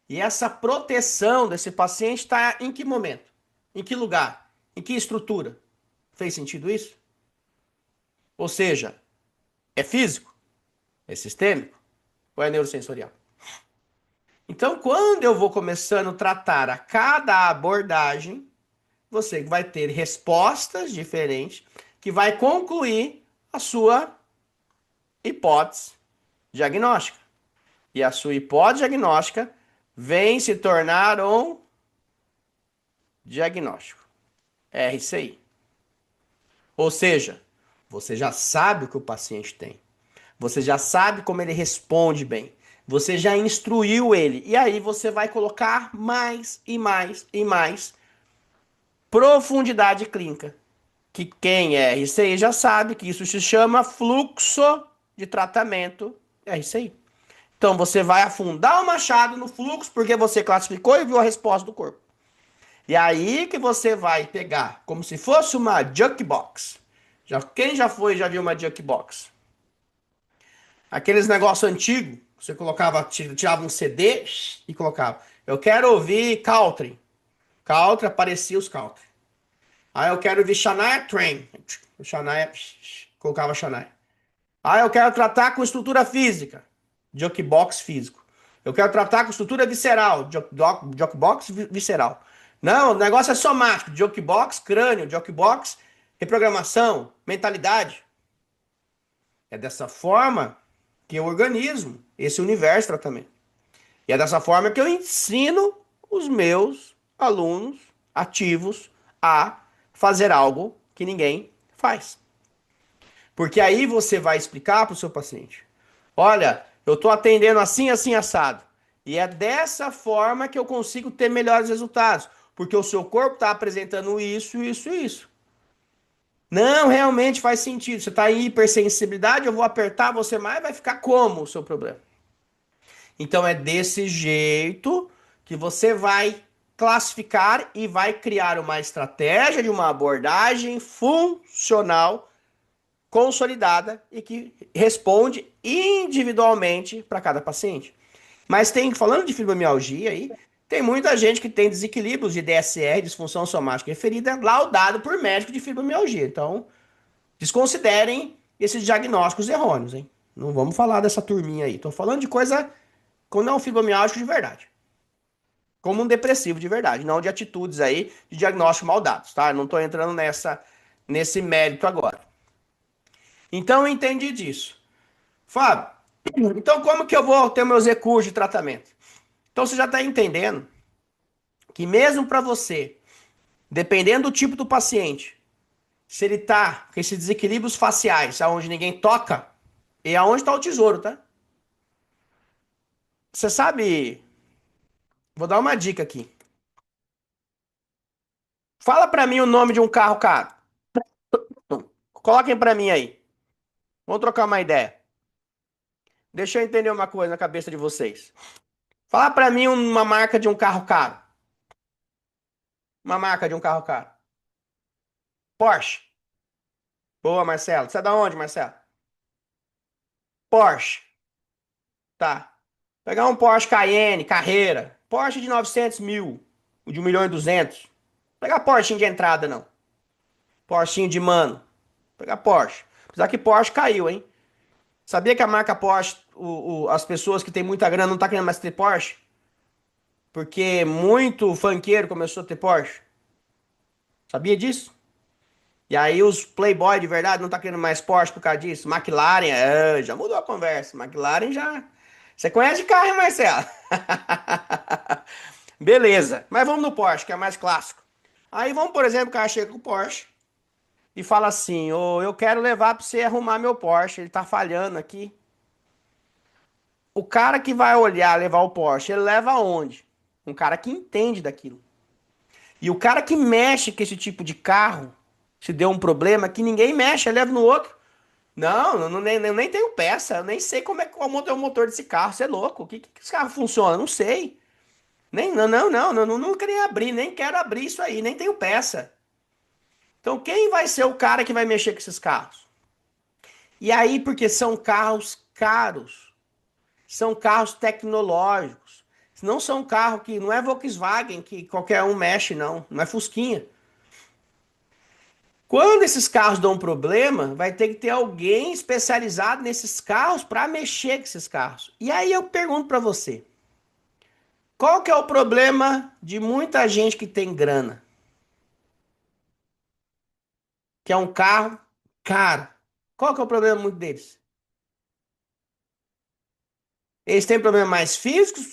E essa proteção desse paciente está em que momento? Em que lugar? Em que estrutura? Fez sentido isso? Ou seja, é físico? É sistêmico? Ou é neurosensorial? Então, quando eu vou começando a tratar a cada abordagem, você vai ter respostas diferentes que vai concluir a sua hipótese diagnóstica. E a sua hipótese diagnóstica vem se tornar um diagnóstico, RCI. Ou seja, você já sabe o que o paciente tem. Você já sabe como ele responde bem. Você já instruiu ele. E aí você vai colocar mais e mais e mais profundidade clínica. Que quem é RCI já sabe que isso se chama fluxo de tratamento RCI. Então você vai afundar o machado no fluxo porque você classificou e viu a resposta do corpo. E aí que você vai pegar como se fosse uma jukebox. Quem já viu uma jukebox? Aqueles negócios antigos, você colocava, tirava um CD e colocava. Eu quero ouvir country. Country, aparecia os country. Aí eu quero ouvir Shania Twain. Shania, colocava Shania. Aí eu quero tratar com estrutura física. Jukebox físico. Eu quero tratar com estrutura visceral. Jukebox visceral. Não, o negócio é somático. Jukebox crânio. Jukebox reprogramação. Mentalidade. É dessa forma que eu organizo esse universo de tratamento. E é dessa forma que eu ensino os meus alunos ativos a fazer algo que ninguém faz. Porque aí você vai explicar para o seu paciente: olha, eu estou atendendo assim, assim, assado. E é dessa forma que eu consigo ter melhores resultados, porque o seu corpo está apresentando isso, isso e isso. Não, realmente faz sentido. Você está em hipersensibilidade, eu vou apertar você mais, vai ficar como o seu problema? Então é desse jeito que você vai classificar e vai criar uma estratégia de uma abordagem funcional, consolidada e que responde individualmente para cada paciente. Mas tem, falando de fibromialgia aí, tem muita gente que tem desequilíbrios de DSR, disfunção somática referida, laudado por médico de fibromialgia. Então, desconsiderem esses diagnósticos errôneos, hein? Não vamos falar dessa turminha aí. Tô falando de coisa quando é um fibromialgico de verdade. Como um depressivo de verdade, não de atitudes aí de diagnóstico mal dados, tá? Eu não tô entrando nesse mérito agora. Então, eu entendi disso. Fábio, então como que eu vou ter meus recursos de tratamento? Então, você já está entendendo que mesmo para você, dependendo do tipo do paciente, se ele tá com esses desequilíbrios faciais, aonde ninguém toca, é aonde está o tesouro, tá? Você sabe, vou dar uma dica aqui. Fala para mim o nome de um carro caro. Coloquem para mim aí. Vamos trocar uma ideia. Deixa eu entender uma coisa na cabeça de vocês. Fala para mim uma marca de um carro caro. Uma marca de um carro caro. Porsche. Boa, Marcelo. Você é da onde, Marcelo? Porsche. Tá. Pegar um Porsche Cayenne, Carreira. Porsche de 900 mil. O de 1.200.000. Pegar Porsche de entrada, não. Porsche de mano. Pegar Porsche. Apesar que Porsche caiu, hein? Sabia que a marca Porsche, as pessoas que têm muita grana não tá querendo mais ter Porsche? Porque muito funkeiro começou a ter Porsche. Sabia disso? E aí os Playboy de verdade não tá querendo mais Porsche por causa disso. McLaren, já mudou a conversa. McLaren já. Você conhece de carro, hein, Marcelo? Beleza. Mas vamos no Porsche, que é mais clássico. Aí vamos, por exemplo, o cara chega com o Porsche e fala assim: Ô, eu quero levar pra você arrumar meu Porsche, ele tá falhando aqui. O cara que vai olhar, levar o Porsche, ele leva aonde? Um cara que entende daquilo. E o cara que mexe com esse tipo de carro, se deu um problema, que ninguém mexe, ele leva no outro. Não, nem tenho peça, eu nem sei como é que é o motor desse carro, você é louco. Que esse carro funciona? Não sei. Nem, não queria abrir, nem quero abrir isso aí, nem tenho peça. Então, quem vai ser o cara que vai mexer com esses carros? E aí, porque são carros caros, são carros tecnológicos. Não são carros que. Não é Volkswagen que qualquer um mexe, não. Não é Fusquinha. Quando esses carros dão problema, vai ter que ter alguém especializado nesses carros para mexer com esses carros. E aí eu pergunto para você: qual que é o problema de muita gente que tem grana? Que é um carro caro. Qual que é o problema muito deles? Eles têm problemas mais físicos,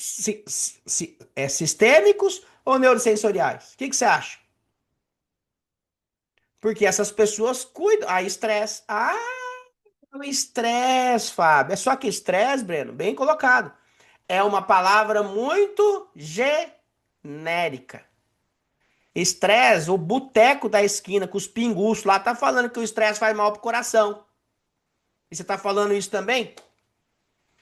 sistêmicos ou neurosensoriais? O que você acha? Porque essas pessoas cuidam. Ah, estresse. Ah, o estresse, Fábio. É só que estresse, Breno, bem colocado. É uma palavra muito genérica. Estresse, o boteco da esquina com os pinguços lá tá falando que o estresse faz mal pro coração. E você tá falando isso também?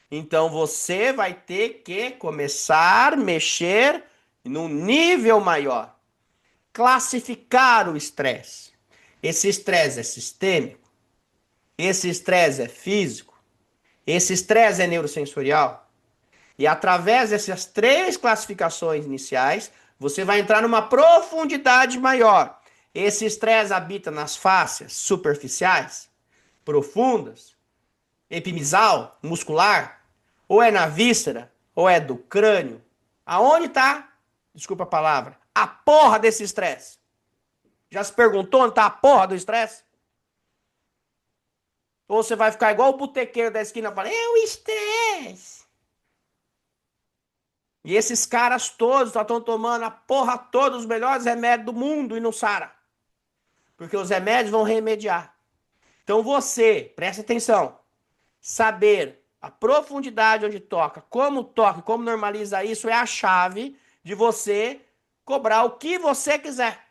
Então você vai ter que começar a mexer num nível maior. Classificar o estresse. Esse estresse é sistêmico? Esse estresse é físico? Esse estresse é neurosensorial? E através dessas três classificações iniciais, você vai entrar numa profundidade maior. Esse estresse habita nas fáscias superficiais, profundas, epimisal, muscular, ou é na víscera, ou é do crânio. Aonde está, desculpa a palavra, a porra desse estresse? Já se perguntou onde está a porra do estresse? Ou você vai ficar igual o botequeiro da esquina falando, é o estresse. E esses caras todos estão tomando a porra todos os melhores remédios do mundo e não sara. Porque os remédios vão remediar. Então você, preste atenção, saber A profundidade onde toca, como normaliza isso é a chave de você cobrar o que você quiser.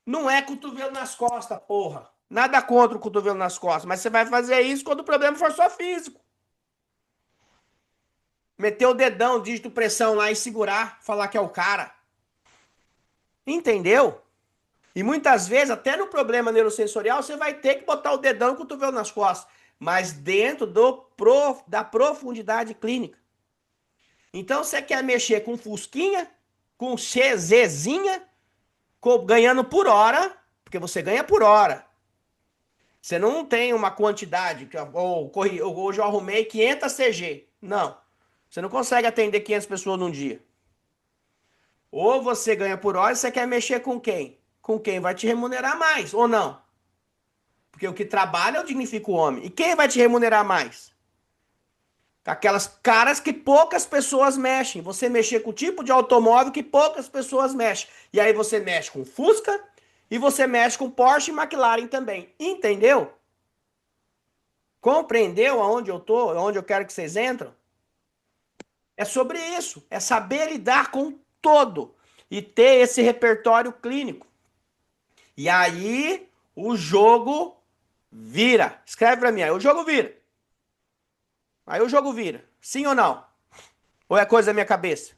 Não é cotovelo nas costas, porra. Nada contra o cotovelo nas costas, mas você vai fazer isso quando o problema for só físico. Meter o dedão, dígito pressão lá e segurar, falar que é o cara. Entendeu? E muitas vezes, até no problema neurosensorial, você vai ter que botar o dedão e o cotovelo nas costas, mas dentro da profundidade clínica. Então, você quer mexer com fusquinha, com CZzinha, ganhando por hora, porque você ganha por hora. Você não tem uma quantidade, hoje eu arrumei 500 CG. Não. Você não consegue atender 500 pessoas num dia. Ou você ganha por hora e você quer mexer com quem? Com quem vai te remunerar mais, ou não? Porque o que trabalha dignifica o homem. E quem vai te remunerar mais? Aquelas caras que poucas pessoas mexem. Você mexer com o tipo de automóvel que poucas pessoas mexem. E aí você mexe com Fusca e você mexe com Porsche e McLaren também. Entendeu? Compreendeu aonde eu tô, aonde eu quero que vocês entram? É sobre isso. É saber lidar com todo e ter esse repertório clínico. E aí o jogo vira. Escreve pra mim aí. O jogo vira. Aí o jogo vira. Sim ou não? Ou é coisa da minha cabeça?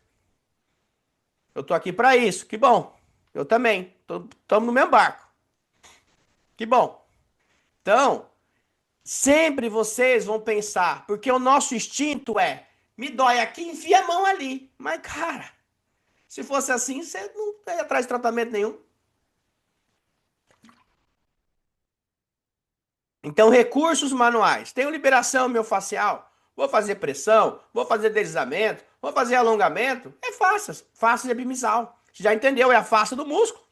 Eu tô aqui pra isso. Que bom. Eu também. Estamos no mesmo barco. Que bom. Então, sempre vocês vão pensar, porque o nosso instinto é: me dói aqui, enfia a mão ali. Mas, cara, se fosse assim, você não ia atrás de tratamento nenhum. Então, recursos manuais. Tenho liberação miofascial. Vou fazer pressão, vou fazer deslizamento, vou fazer alongamento. É fácil, fácil de abdominal. Você já entendeu? É a face do músculo.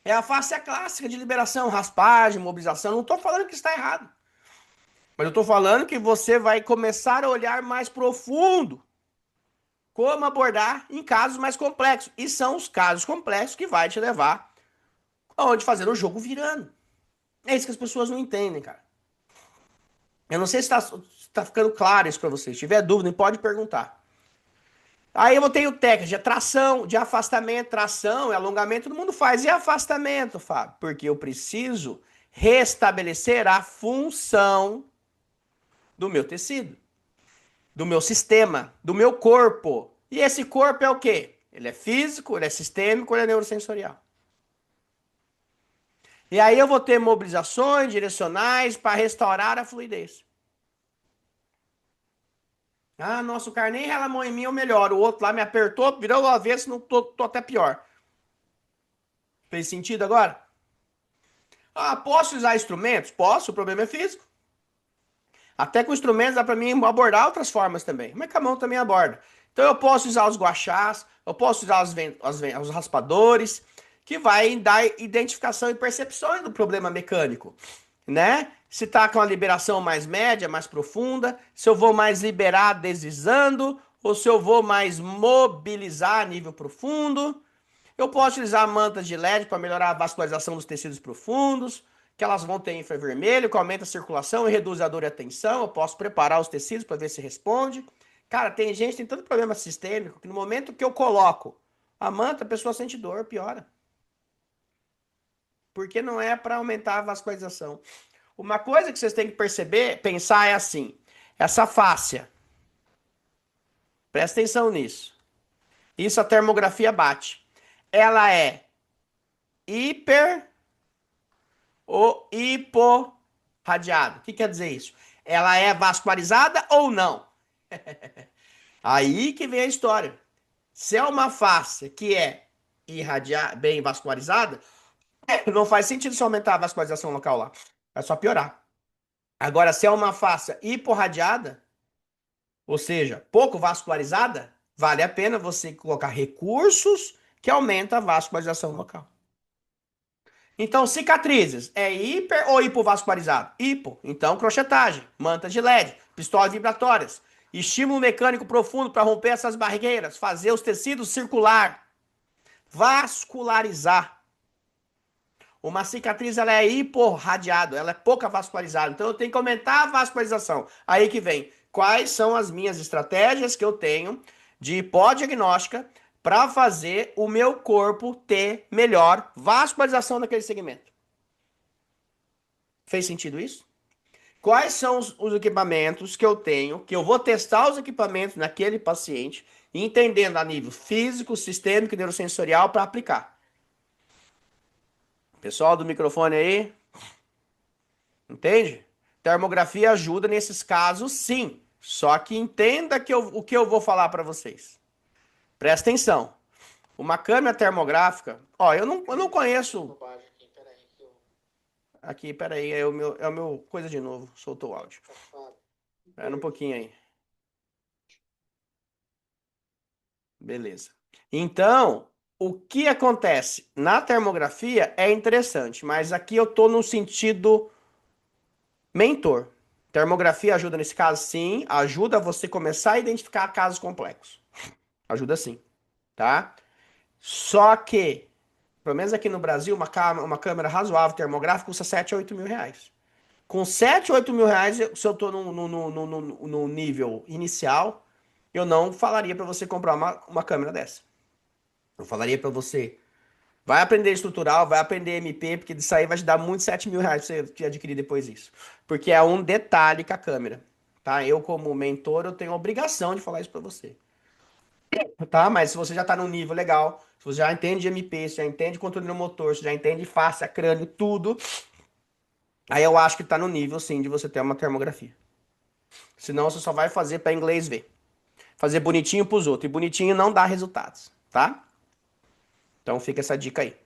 É a face clássica de liberação, raspagem, mobilização. Não estou falando que está errado. Mas eu estou falando que você vai começar a olhar mais profundo como abordar em casos mais complexos. E são os casos complexos que vai te levar aonde fazer o jogo virando. É isso que as pessoas não entendem, cara. Eu não sei se está ficando claro isso para vocês. Se tiver dúvida, pode perguntar. Aí eu tenho técnicas de tração, de afastamento, tração e alongamento, todo mundo faz. E afastamento, Fábio? Porque eu preciso restabelecer a função do meu tecido, do meu sistema, do meu corpo. E esse corpo é o quê? Ele é físico, ele é sistêmico, ele é neurosensorial. E aí eu vou ter mobilizações direcionais para restaurar a fluidez. Ah, nosso cara nem relamou em mim, eu melhoro. O outro lá me apertou, virou o avesso, não tô até pior. Fez sentido agora? Ah, posso usar instrumentos? Posso, o problema é físico. Até com instrumentos dá para mim abordar outras formas também. Mas com a mão também aborda. Então eu posso usar os guachás, eu posso usar os raspadores, que vai dar identificação e percepções do problema mecânico, né? Se tá com a liberação mais média, mais profunda, se eu vou mais liberar deslizando, ou se eu vou mais mobilizar a nível profundo. Eu posso utilizar mantas de LED para melhorar a vascularização dos tecidos profundos, que elas vão ter infravermelho, que aumenta a circulação e reduz a dor e a tensão. Eu posso preparar os tecidos para ver se responde. Cara, tem gente que tem tanto problema sistêmico que no momento que eu coloco a manta, a pessoa sente dor, piora. Porque não é para aumentar a vascularização. Uma coisa que vocês têm que perceber, pensar é assim: essa fáscia, presta atenção nisso. Isso a termografia bate. Ela é hiper ou hiporradiada. O que quer dizer isso? Ela é vascularizada ou não? Aí que vem a história. Se é uma face que é bem vascularizada, não faz sentido se aumentar a vascularização local lá. É só piorar. Agora, se é uma face hiporradiada, ou seja, pouco vascularizada, vale a pena você colocar recursos que aumentam a vascularização local. Então, cicatrizes, é hiper ou hipovascularizado? Hipo. Então, crochetagem, manta de LED, pistolas vibratórias, estímulo mecânico profundo para romper essas barreiras, fazer os tecidos circular, vascularizar. Uma cicatriz ela é hiporradiado, ela é pouca vascularizada. Então eu tenho que aumentar a vascularização. Aí que vem. Quais são as minhas estratégias que eu tenho de hipodiagnóstica para fazer o meu corpo ter melhor vascularização naquele segmento? Fez sentido isso? Quais são os equipamentos que eu tenho, que eu vou testar os equipamentos naquele paciente, entendendo a nível físico, sistêmico e neurosensorial para aplicar? Pessoal do microfone aí, entende? Termografia ajuda nesses casos, sim. Só que entenda o que eu vou falar para vocês. Presta atenção. Uma câmera termográfica, ó, eu não conheço. Aqui, peraí, é o meu coisa de novo, soltou o áudio. Espera um pouquinho aí. Beleza. Então, o que acontece? Na termografia é interessante, mas aqui eu tô no sentido mentor. Termografia ajuda nesse caso, sim. Ajuda você começar a identificar casos complexos. Ajuda sim, tá? Só que, pelo menos aqui no Brasil, uma câmera razoável termográfica custa 7 a 8 mil reais. Com 7 a 8 mil reais, se eu tô no nível inicial, eu não falaria para você comprar uma câmera dessa. Eu falaria para você, vai aprender estrutural, vai aprender MP, porque disso aí vai te dar muito 7 mil reais pra você te adquirir depois disso. Porque é um detalhe com a câmera, tá? Eu, como mentor, eu tenho a obrigação de falar isso para você, tá? Mas se você já tá num nível legal, se você já entende de MP, se já entende controle no motor, se já entende face, crânio, tudo, aí eu acho que tá no nível, sim, de você ter uma termografia. Senão você só vai fazer para inglês ver. Fazer bonitinho pros outros. E bonitinho não dá resultados, tá? Então fica essa dica aí.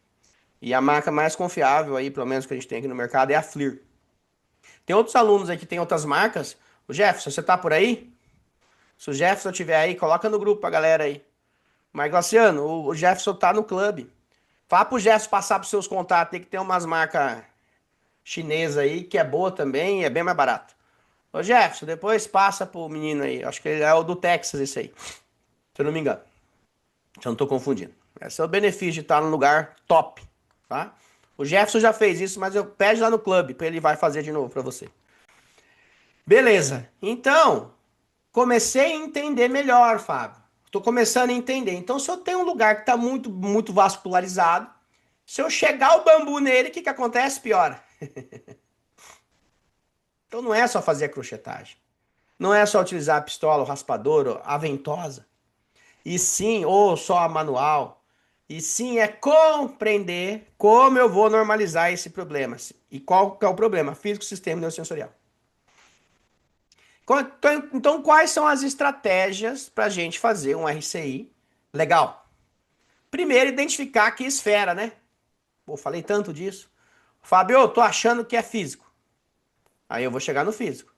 E a marca mais confiável aí, pelo menos que a gente tem aqui no mercado, é a FLIR. Tem outros alunos aí que tem outras marcas. O Jefferson, você tá por aí? Se o Jefferson estiver aí, coloca no grupo pra galera aí. Mas, Glaciano, o Jefferson tá no clube. Fala pro Jefferson passar pros seus contatos. Tem que ter umas marcas chinesas aí, que é boa também e é bem mais barato. Ô Jefferson, depois passa pro menino aí. Acho que ele é o do Texas, esse aí. Se eu não me engano. Se eu não tô confundindo. Esse é o benefício de estar num lugar top, tá? O Jefferson já fez isso, mas eu pede lá no clube, para ele vai fazer de novo para você. Beleza. Então, comecei a entender melhor, Fábio. Estou começando a entender. Então, se eu tenho um lugar que está muito, muito vascularizado, se eu chegar o bambu nele, o que que acontece? Piora. Então, não é só fazer a crochetagem. Não é só utilizar a pistola, o raspador, a ventosa. E sim, ou só a manual. E sim, é compreender como eu vou normalizar esse problema. E qual que é o problema? Físico, sistema neurosensorial. Então, quais são as estratégias para a gente fazer um RCI legal? Primeiro, identificar que esfera, né? Pô, falei tanto disso. Fábio, eu tô achando que é físico. Aí eu vou chegar no físico.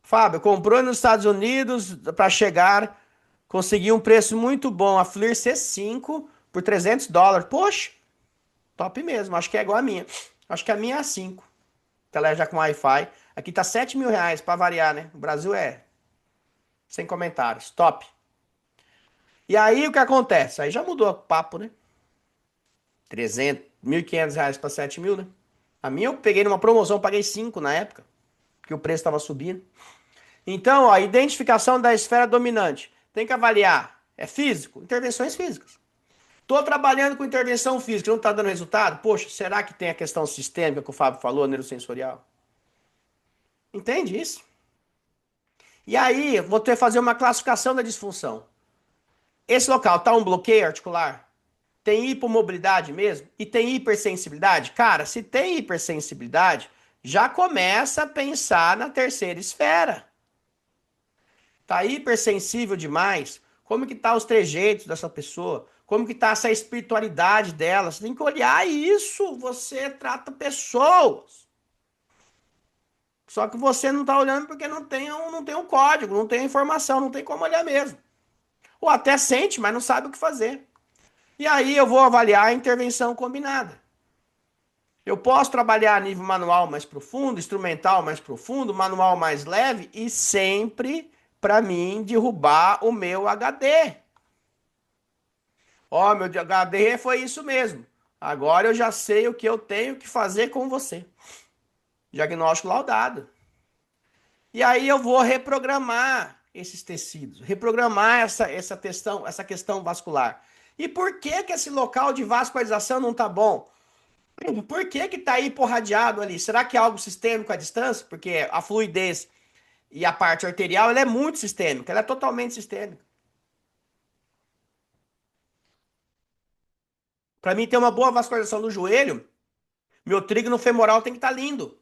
Fábio, comprou nos Estados Unidos para chegar, conseguiu um preço muito bom, a FLIR C5 por US$ 300. Poxa, top mesmo, acho que é igual a minha. Acho que a minha é a 5. Ela é já com Wi-Fi. Aqui tá 7 mil reais para variar, né? O Brasil é sem comentários, top. E aí o que acontece? Aí já mudou o papo, né? 300, R$ 1.500 para 7 mil, né? A minha eu peguei numa promoção, paguei 5 na época, porque o preço estava subindo. Então, ó, identificação da esfera dominante. Tem que avaliar. É físico? Intervenções físicas. Estou trabalhando com intervenção física, não está dando resultado? Poxa, será que tem a questão sistêmica que o Fábio falou, neurosensorial? Entende isso? E aí, vou ter que fazer uma classificação da disfunção. Esse local está um bloqueio articular? Tem hipomobilidade mesmo? E tem hipersensibilidade? Cara, se tem hipersensibilidade, já começa a pensar na terceira esfera. Tá hipersensível demais? Como que tá os trejeitos dessa pessoa? Como que tá essa espiritualidade dela? Você tem que olhar isso. Você trata pessoas. Só que você não tá olhando porque não tem um código, não tem a informação, não tem como olhar mesmo. Ou até sente, mas não sabe o que fazer. E aí eu vou avaliar a intervenção combinada. Eu posso trabalhar a nível manual mais profundo, instrumental mais profundo, manual mais leve e sempre para mim derrubar o meu HD. Ó, meu HD foi isso mesmo. Agora eu já sei o que eu tenho que fazer com você. Diagnóstico laudado. E aí eu vou reprogramar esses tecidos, reprogramar essa questão vascular. E por que que esse local de vascularização não está bom? Por que que está hiporradiado ali? Será que é algo sistêmico à distância? Porque a fluidez e a parte arterial ela é muito sistêmica, ela é totalmente sistêmica. Para mim ter uma boa vascularização do joelho, meu trígono femoral tem que estar lindo.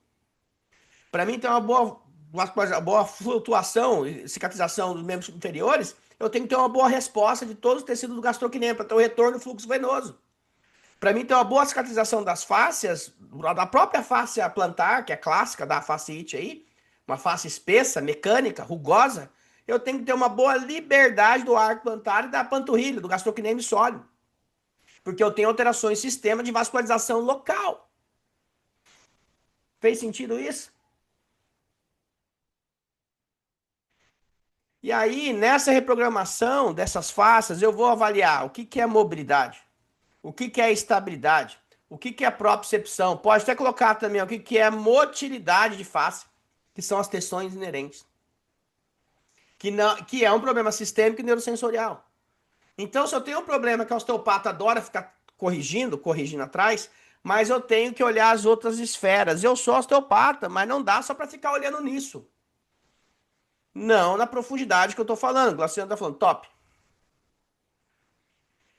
Para mim ter uma boa flutuação, cicatrização dos membros inferiores, eu tenho que ter uma boa resposta de todos os tecidos do gastrocnêmio para ter o retorno do fluxo venoso. Para mim ter uma boa cicatrização das fáscias, da própria fáscia plantar, que é clássica da fasciite aí, uma face espessa, mecânica, rugosa, eu tenho que ter uma boa liberdade do arco plantar e da panturrilha, do gastrocnêmio sólido. Porque eu tenho alterações em sistema de vascularização local. Fez sentido isso? E aí, nessa reprogramação dessas faces, eu vou avaliar o que que é mobilidade, o que que é estabilidade, o que que é propriocepção. Pode até colocar também o que que é motilidade de face, que são as tensões inerentes, que é um problema sistêmico e neurosensorial. Então, se eu tenho um problema que o osteopata adora ficar corrigindo atrás, mas eu tenho que olhar as outras esferas. Eu sou osteopata, mas não dá só para ficar olhando nisso. Não na profundidade que eu estou falando. O Glaciano está falando, top.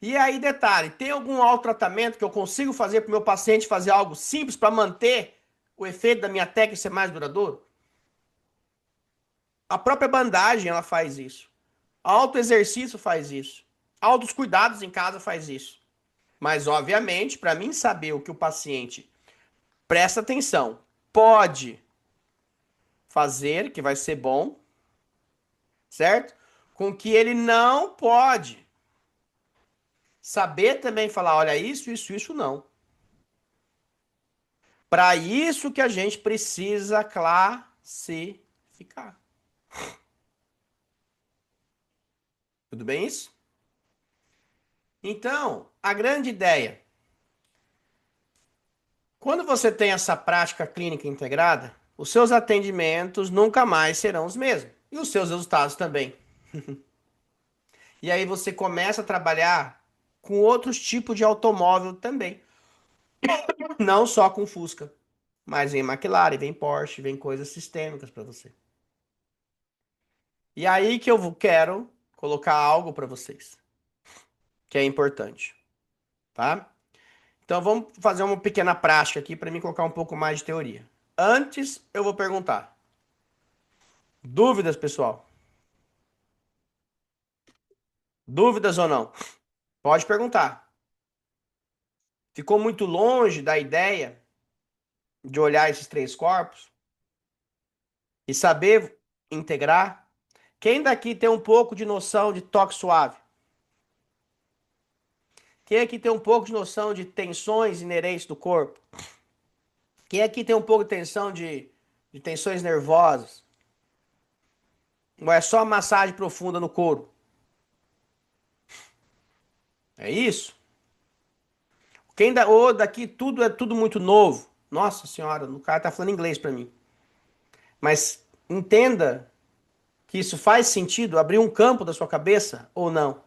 E aí, detalhe, tem algum autotratamento que eu consigo fazer para o meu paciente fazer algo simples para manter o efeito da minha técnica ser mais duradouro? A própria bandagem, ela faz isso. Auto exercício faz isso. Altos cuidados em casa faz isso. Mas, obviamente, para mim saber o que o paciente presta atenção, pode fazer, que vai ser bom, certo? Com que ele não pode. Saber também falar, olha, isso não. Para isso que a gente precisa classificar. Tudo bem isso? Então, a grande ideia, quando você tem essa prática clínica integrada, os seus atendimentos nunca mais serão os mesmos. E os seus resultados também. E aí você começa a trabalhar com outros tipos de automóvel também. Não só com Fusca. Mas vem McLaren, vem Porsche, vem coisas sistêmicas para você. E aí que eu quero colocar algo para vocês, que é importante, tá? Então vamos fazer uma pequena prática aqui para mim colocar um pouco mais de teoria. Antes eu vou perguntar. Dúvidas, pessoal? Dúvidas ou não? Pode perguntar. Ficou muito longe da ideia de olhar esses três corpos e saber integrar? Quem daqui tem um pouco de noção de toque suave? Quem aqui tem um pouco de noção de tensões inerentes do corpo? Quem aqui tem um pouco de tensão de tensões nervosas? Ou é só massagem profunda no couro? É isso? Ou daqui tudo é tudo muito novo? Nossa senhora, o cara tá falando inglês para mim. Mas entenda que isso faz sentido abrir um campo da sua cabeça ou não.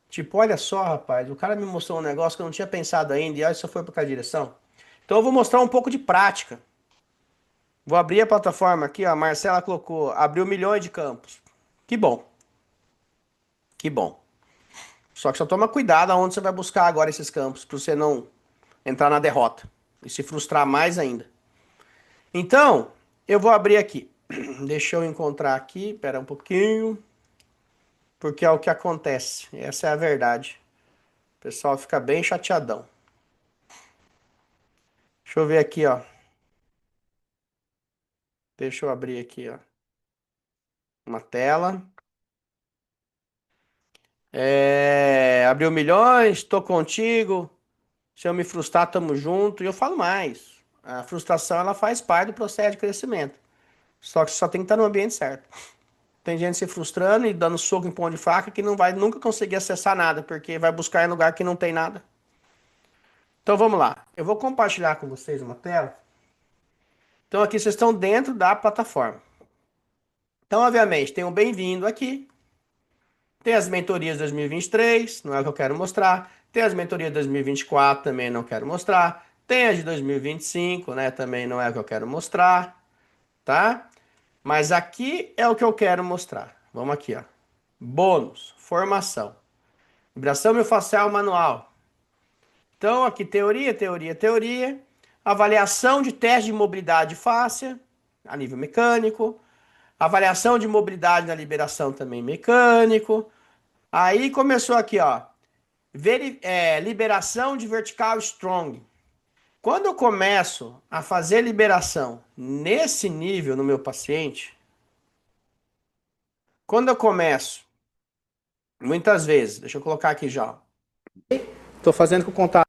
Tipo, olha só, rapaz, o cara me mostrou um negócio que eu não tinha pensado ainda e olha, só foi para aquela direção. Então eu vou mostrar um pouco de prática. Vou abrir a plataforma aqui, ó. A Marcela colocou, abriu milhões de campos. Que bom, que bom. Só que só toma cuidado aonde você vai buscar agora esses campos, para você não entrar na derrota e se frustrar mais ainda. Então, eu vou abrir aqui. Deixa eu encontrar aqui, espera um pouquinho, porque é o que acontece. Essa é a verdade. O pessoal fica bem chateadão. Deixa eu ver aqui, ó. Deixa eu abrir aqui, ó. Uma tela. Abriu milhões, tô contigo. Se eu me frustrar, tamo junto. E eu falo mais. A frustração, ela faz parte do processo de crescimento. Só que só tem que estar no ambiente certo. Tem gente se frustrando e dando soco em pão de faca que não vai nunca conseguir acessar nada, porque vai buscar em lugar que não tem nada. Então vamos lá. Eu vou compartilhar com vocês uma tela. Então aqui vocês estão dentro da plataforma. Então, obviamente, tem um bem-vindo aqui. Tem as mentorias 2023, não é o que eu quero mostrar. Tem as mentorias 2024, também não quero mostrar. Tem as de 2025, né? Também não é o que eu quero mostrar, tá? Mas aqui é o que eu quero mostrar. Vamos aqui, ó. Bônus, formação. Vibração miofascial manual. Então, aqui teoria, teoria, teoria. Avaliação de teste de mobilidade fáscia, a nível mecânico. Avaliação de mobilidade na liberação também mecânico. Aí começou aqui, ó. Liberação de vertical strong. Quando eu começo a fazer liberação nesse nível no meu paciente, quando eu começo, muitas vezes, deixa eu colocar aqui já. Estou fazendo com contato.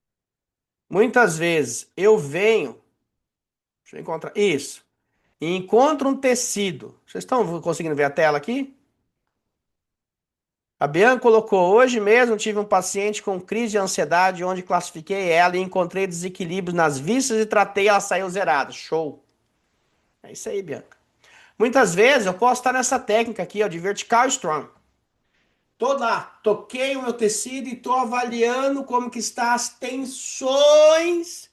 Muitas vezes eu venho, deixa eu encontrar, isso, e encontro um tecido. Vocês estão conseguindo ver a tela aqui? A Bianca colocou, hoje mesmo tive um paciente com crise de ansiedade, onde classifiquei ela e encontrei desequilíbrios nas vísceras e tratei, ela saiu zerada. Show. É isso aí, Bianca. Muitas vezes eu posso estar nessa técnica aqui, ó, de vertical strong. Tô lá, toquei o meu tecido e tô avaliando como que está as tensões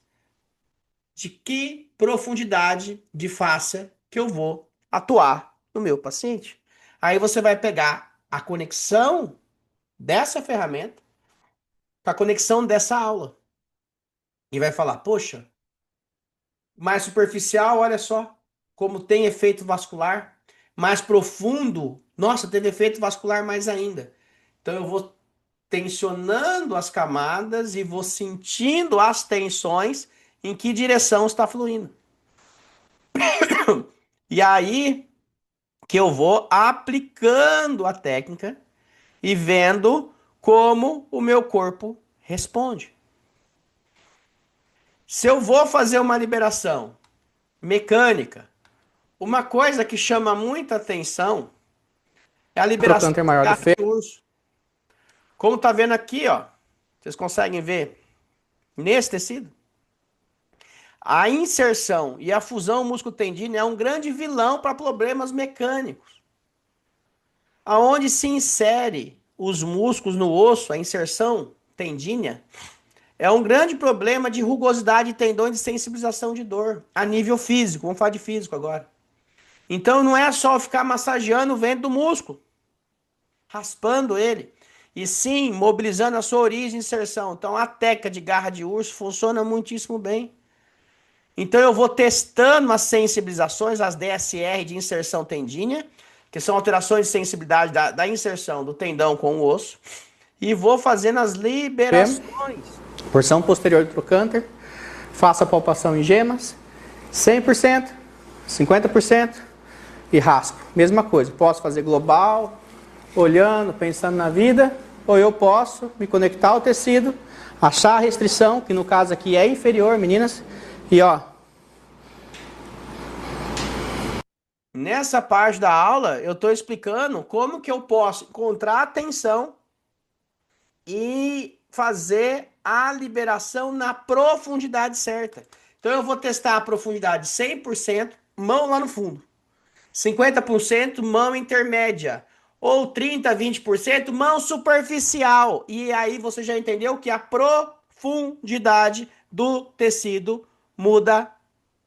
de que profundidade de fáscia que eu vou atuar no meu paciente. Aí você vai pegar a conexão dessa ferramenta com a conexão dessa aula e vai falar, poxa, mais superficial, olha só como tem efeito vascular, mais profundo, nossa, teve efeito vascular mais ainda. Então eu vou tensionando as camadas e vou sentindo as tensões em que direção está fluindo. E aí que eu vou aplicando a técnica e vendo como o meu corpo responde. Se eu vou fazer uma liberação mecânica, uma coisa que chama muita atenção é a liberação Trocânter de maior do garra de feto. urso. Como tá vendo aqui, ó, vocês conseguem ver nesse tecido? A inserção e a fusão músculo-tendínea é um grande vilão para problemas mecânicos. Aonde se insere os músculos no osso, a inserção tendínea, é um grande problema de rugosidade de tendões de sensibilização de dor, a nível físico. Vamos falar de físico agora. Então não é só ficar massageando o vento do músculo, raspando ele, e sim mobilizando a sua origem e inserção. Então a técnica de garra de urso funciona muitíssimo bem. Então eu vou testando as sensibilizações, as DSR de inserção tendínea, que são alterações de sensibilidade da inserção do tendão com o osso, e vou fazendo as liberações. Porção posterior do trocânter. Faça a palpação em gemas. 100%, 50% e raspo. Mesma coisa. Posso fazer global, olhando, pensando na vida, ou eu posso me conectar ao tecido, achar a restrição, que no caso aqui é inferior, meninas, e ó. Nessa parte da aula, eu estou explicando como que eu posso encontrar a tensão e fazer a liberação na profundidade certa. Então eu vou testar a profundidade 100%, mão lá no fundo. 50% mão intermédia. Ou 30, 20% mão superficial. E aí você já entendeu que a profundidade do tecido muda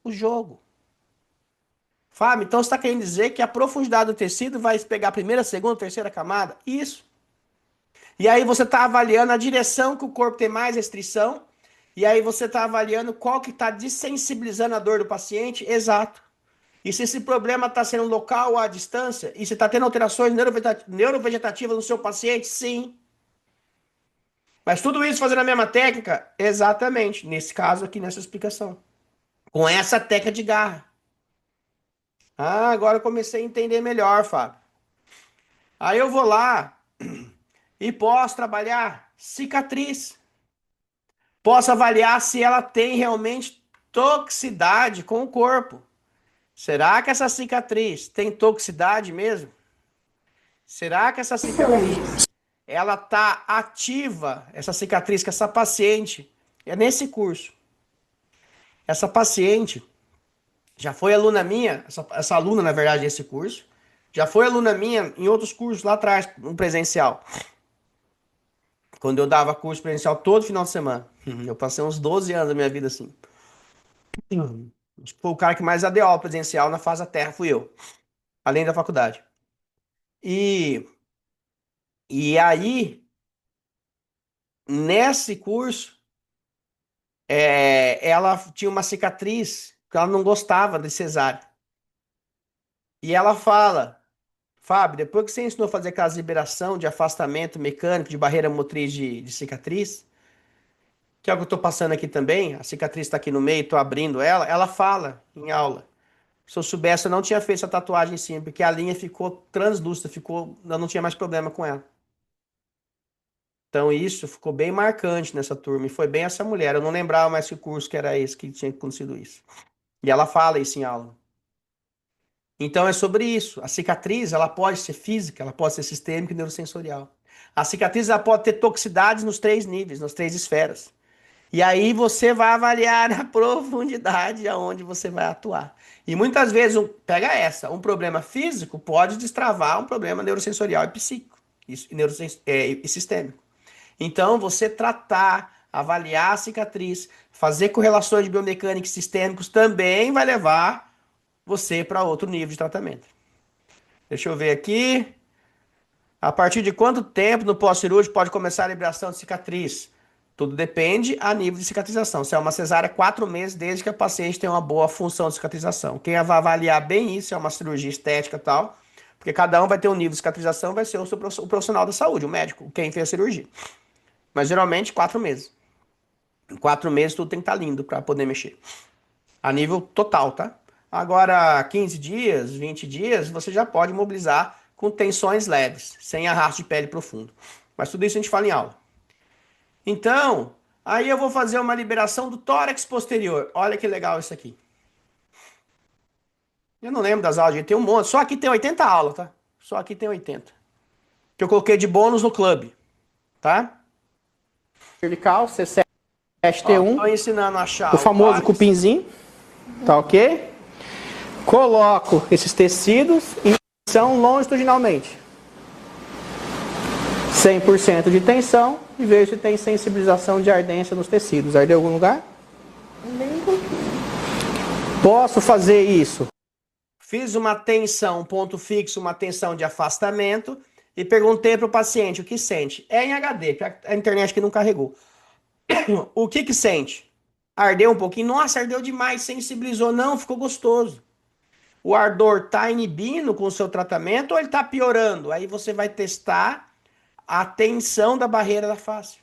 o jogo. Fábio, então você está querendo dizer que a profundidade do tecido vai pegar a primeira, segunda, terceira camada? Isso. E aí você está avaliando a direção que o corpo tem mais restrição. E aí você está avaliando qual que está desensibilizando a dor do paciente. Exato. E se esse problema está sendo local ou à distância, e se está tendo alterações neurovegetativas no seu paciente, sim. Mas tudo isso fazendo a mesma técnica? Exatamente. Nesse caso aqui, nessa explicação. Com essa técnica de garra. Ah, agora eu comecei a entender melhor, Fábio. Aí eu vou lá e posso trabalhar cicatriz. Posso avaliar se ela tem realmente toxicidade com o corpo. Será que essa cicatriz tem toxicidade mesmo? Será que essa cicatriz ela tá ativa, essa cicatriz que essa paciente É nesse curso. Essa paciente já foi aluna minha, essa aluna, na verdade, desse curso, já foi aluna minha em outros cursos lá atrás, no presencial. Quando eu dava curso presencial todo final de semana. Eu passei uns 12 anos da minha vida assim. Acho que foi o cara que mais deu aula presencial na face da terra, fui eu. Além da faculdade. E, e aí, nesse curso, ela tinha uma cicatriz que ela não gostava de cesárea. E ela fala, Fábio, depois que você ensinou a fazer aquelas liberação de afastamento mecânico, de barreira motriz de cicatriz, que é o que eu tô passando aqui também, a cicatriz está aqui no meio, tô abrindo ela, ela fala em aula. Se eu soubesse, eu não tinha feito essa tatuagem em cima, porque a linha ficou translúcida, eu não tinha mais problema com ela. Então isso ficou bem marcante nessa turma, e foi bem essa mulher. Eu não lembrava mais que curso que era esse que tinha acontecido isso. E ela fala isso em aula. Então é sobre isso. A cicatriz, ela pode ser física, ela pode ser sistêmica e neurosensorial. A cicatriz, ela pode ter toxicidades nos três níveis, nas três esferas. E aí você vai avaliar a profundidade aonde você vai atuar. E muitas vezes, pega essa, um problema físico pode destravar um problema neurosensorial e psíquico, e sistêmico. Então, você tratar, avaliar a cicatriz, fazer correlações de biomecânica e sistêmicos também vai levar você para outro nível de tratamento. Deixa eu ver aqui. A partir de quanto tempo no pós-cirúrgico pode começar a liberação de cicatriz? Tudo depende a nível de cicatrização. Se é uma cesárea, 4 meses desde que a paciente tem uma boa função de cicatrização. Quem vai avaliar bem isso é uma cirurgia estética e tal, porque cada um vai ter um nível de cicatrização, vai ser o profissional da saúde, o médico, quem fez a cirurgia. Mas geralmente 4 meses. Em 4 meses tudo tem que estar lindo para poder mexer. A nível total, tá? Agora, 15 dias, 20 dias, você já pode mobilizar com tensões leves, sem arrasto de pele profundo. Mas tudo isso a gente fala em aula. Então, aí eu vou fazer uma liberação do tórax posterior. Olha que legal isso aqui. Eu não lembro das aulas, tem um monte. Só aqui tem 80 aulas, tá? Só aqui tem 80. Que eu coloquei de bônus no clube, tá? Cervical, Ó, tô C7T1, ensinando a achar o o famoso tórax. cupinzinho, tá ok? Coloco esses tecidos em tensão longitudinalmente. 100% de tensão e vejo se tem sensibilização de ardência nos tecidos. Ardeu em algum lugar? Posso fazer isso? Fiz uma tensão, ponto fixo, uma tensão de afastamento e perguntei para o paciente o que sente. É em HD, porque a internet que não carregou. O que sente? Ardeu um pouquinho? Nossa, ardeu demais, sensibilizou. Não, ficou gostoso. O ardor está inibindo com o seu tratamento ou ele está piorando? Aí você vai testar a tensão da barreira da face.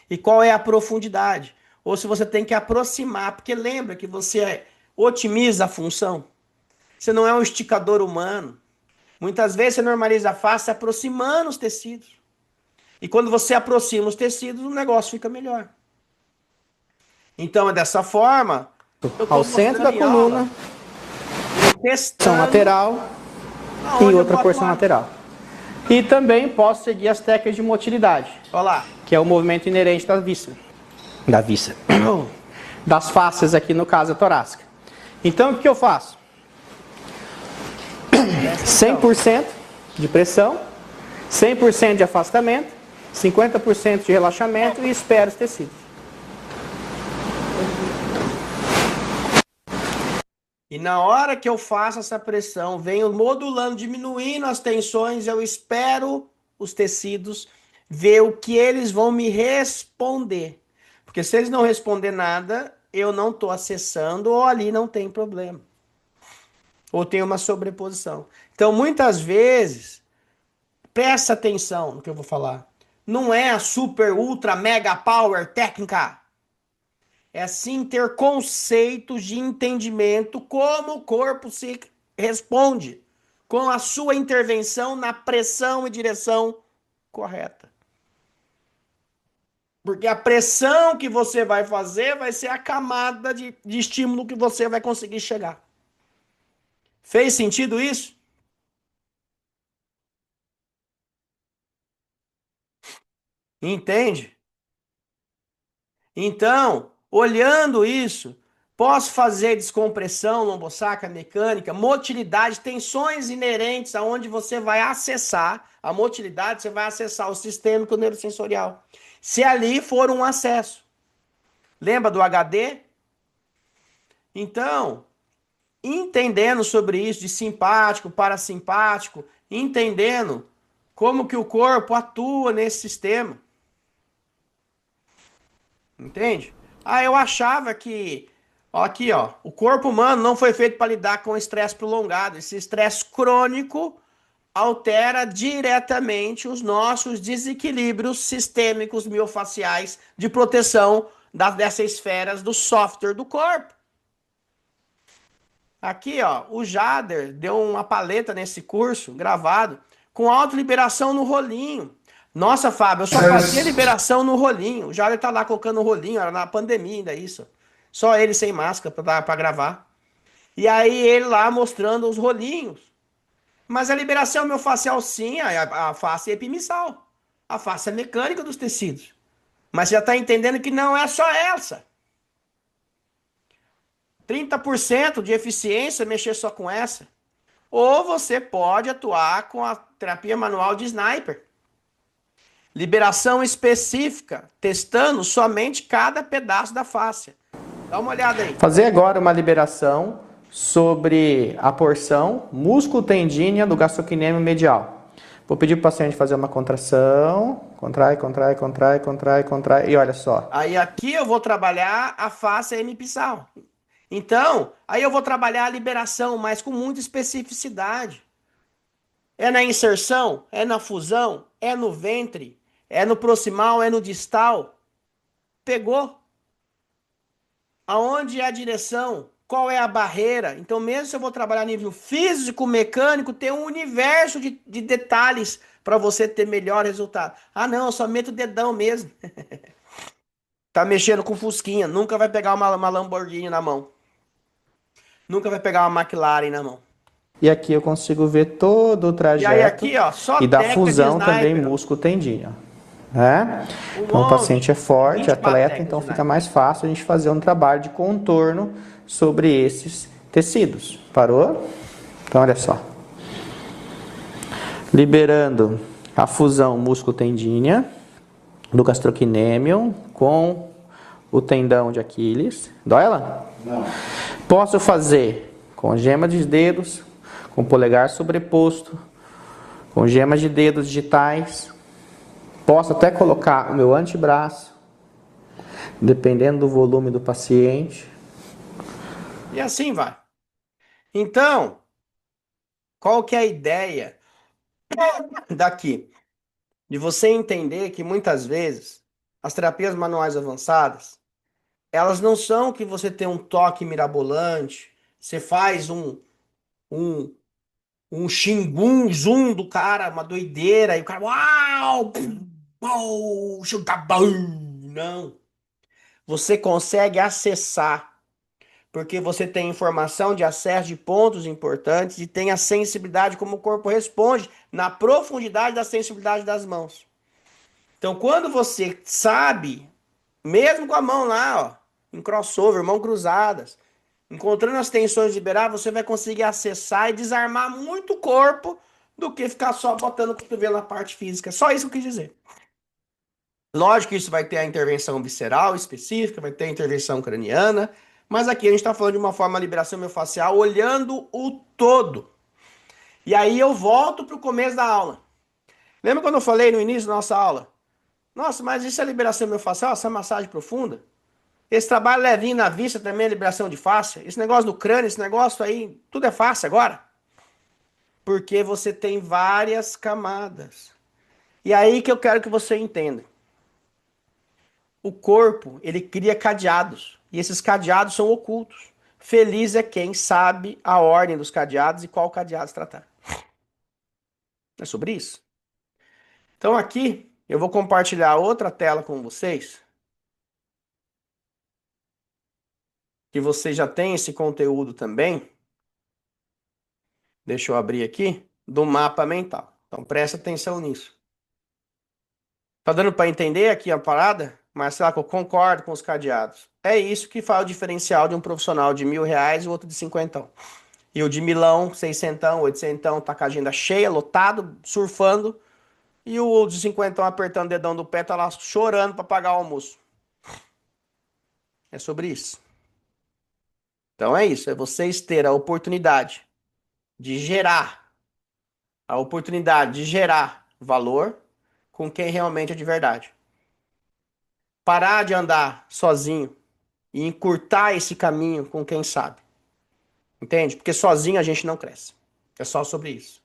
E qual é a profundidade? Ou se você tem que aproximar, porque lembra que você otimiza a função. Você não é um esticador humano. Muitas vezes você normaliza a face aproximando os tecidos. E quando você aproxima os tecidos, o negócio fica melhor. Então é dessa forma, eu Ao estou centro mostrando da em aula, coluna, eu porção testando lateral e aonde eu outra vou porção atuar. lateral. E também posso seguir as técnicas de motilidade, Olha lá. que é o movimento inerente da víscera. Da víscera. Das fáscias aqui no caso torácica. Então o que eu faço? 100% de pressão, 100% de afastamento, 50% de relaxamento e espero os tecidos. E na hora que eu faço essa pressão, venho modulando, diminuindo as tensões, eu espero os tecidos ver o que eles vão me responder. Porque se eles não responder nada, eu não estou acessando ou ali não tem problema. Ou tem uma sobreposição. Então, muitas vezes, presta atenção no que eu vou falar. Não é a super, ultra, mega power técnica. É sim ter conceitos de entendimento como o corpo se responde com a sua intervenção na pressão e direção correta. Porque a pressão que você vai fazer vai ser a camada de estímulo que você vai conseguir chegar. Fez sentido isso? Entende? Então, olhando isso, posso fazer descompressão, lombosacra, mecânica, motilidade, tensões inerentes aonde você vai acessar a motilidade, você vai acessar o sistêmico neurosensorial. Se ali for um acesso. Lembra do HD? Então, entendendo sobre isso de simpático, parasimpático, entendendo como que o corpo atua nesse sistema. Entende? Ah, eu achava que, ó, aqui, ó, o corpo humano não foi feito para lidar com estresse prolongado. Esse estresse crônico altera diretamente os nossos desequilíbrios sistêmicos miofaciais de proteção dessas esferas do software do corpo. Aqui, ó, o Jader deu uma paleta nesse curso gravado com autoliberação no rolinho. Nossa, Fábio, eu só fazia liberação no rolinho. O Jader tá lá colocando o rolinho, era na pandemia ainda isso. Só ele sem máscara pra gravar. E aí ele lá mostrando os rolinhos. Mas a liberação miofascial sim, a face é epimissal. A face é mecânica dos tecidos. Mas você já tá entendendo que não é só essa. 30% de eficiência mexer só com essa. Ou você pode atuar com a terapia manual de sniper. Liberação específica, testando somente cada pedaço da face. Dá uma olhada aí. Fazer agora uma liberação sobre a porção músculo-tendínea do gastrocnêmio medial. Vou pedir para o paciente fazer uma contração. Contrai, contrai, contrai, contrai, contrai. E olha só. Aí aqui eu vou trabalhar a face hemipsal. Então, aí eu vou trabalhar a liberação, mas com muita especificidade. É na inserção? É na fusão? É no ventre? É no proximal? É no distal? Pegou? Aonde é a direção? Qual é a barreira? Então, mesmo se eu vou trabalhar a nível físico, mecânico, tem um universo de detalhes para você ter melhor resultado. Ah, não, eu só meto o dedão mesmo. Tá mexendo com fusquinha, nunca vai pegar uma Lamborghini na mão. Nunca vai pegar uma McLaren na mão. E aqui eu consigo ver todo o E aí trajeto aqui, ó, só e da técnica de fusão também sniper, ó. músculo-tendínea. Né? Um Então o monte, paciente é forte, 24 atleta, técnicas então de fica sniper. mais fácil a gente fazer um trabalho de contorno sobre esses tecidos. Parou? Então olha só. Liberando a fusão músculo-tendínea do gastrocnêmio com o tendão de Aquiles. Dói ela? Não. Posso fazer com gema de dedos, com polegar sobreposto, com gemas de dedos digitais. Posso até colocar o meu antebraço, dependendo do volume do paciente. E assim vai. Então, qual que é a ideia daqui? De você entender que muitas vezes as terapias manuais avançadas, elas não são que você tem um toque mirabolante, você faz um, um ximbum, zoom do cara, uma doideira, e o cara, uau, pum, chuta, bum. Não. Você consegue acessar, porque você tem informação de acesso de pontos importantes e tem a sensibilidade como o corpo responde na profundidade da sensibilidade das mãos. Então, quando você sabe, mesmo com a mão lá, ó, em crossover, mão cruzadas, encontrando as tensões liberadas, você vai conseguir acessar e desarmar muito o corpo do que ficar só botando o cotovelo na parte física. Só isso que eu quis dizer. Lógico que isso vai ter a intervenção visceral específica, vai ter a intervenção craniana, mas aqui a gente está falando de uma forma de liberação miofascial olhando o todo. E aí eu volto para o começo da aula. Lembra quando eu falei no início da nossa aula? Nossa, mas isso é liberação miofascial, essa massagem profunda? Esse trabalho levinho na vista também é liberação de face? Esse negócio do crânio, esse negócio aí, tudo é face agora? Porque você tem várias camadas. E aí que eu quero que você entenda. O corpo, ele cria cadeados. E esses cadeados são ocultos. Feliz é quem sabe a ordem dos cadeados e qual cadeado se tratar. É sobre isso? Então aqui eu vou compartilhar outra tela com vocês. Que vocês já têm esse conteúdo também. Deixa eu abrir aqui. Do mapa mental. Então presta atenção nisso. Tá dando para entender aqui a parada? Marcelo, eu concordo com os cadeados. É isso que faz o diferencial de um profissional de R$ 1.000 e o outro de cinquentão. E o de milão, seiscentão, oitocentão, tá com a agenda cheia, lotado, surfando. E o de cinquentão apertando o dedão do pé, tá lá chorando para pagar o almoço. É sobre isso. Então é isso, é vocês ter de gerar, a oportunidade de gerar valor com quem realmente é de verdade. Parar de andar sozinho e encurtar esse caminho com quem sabe. Entende? Porque sozinho a gente não cresce. É só sobre isso.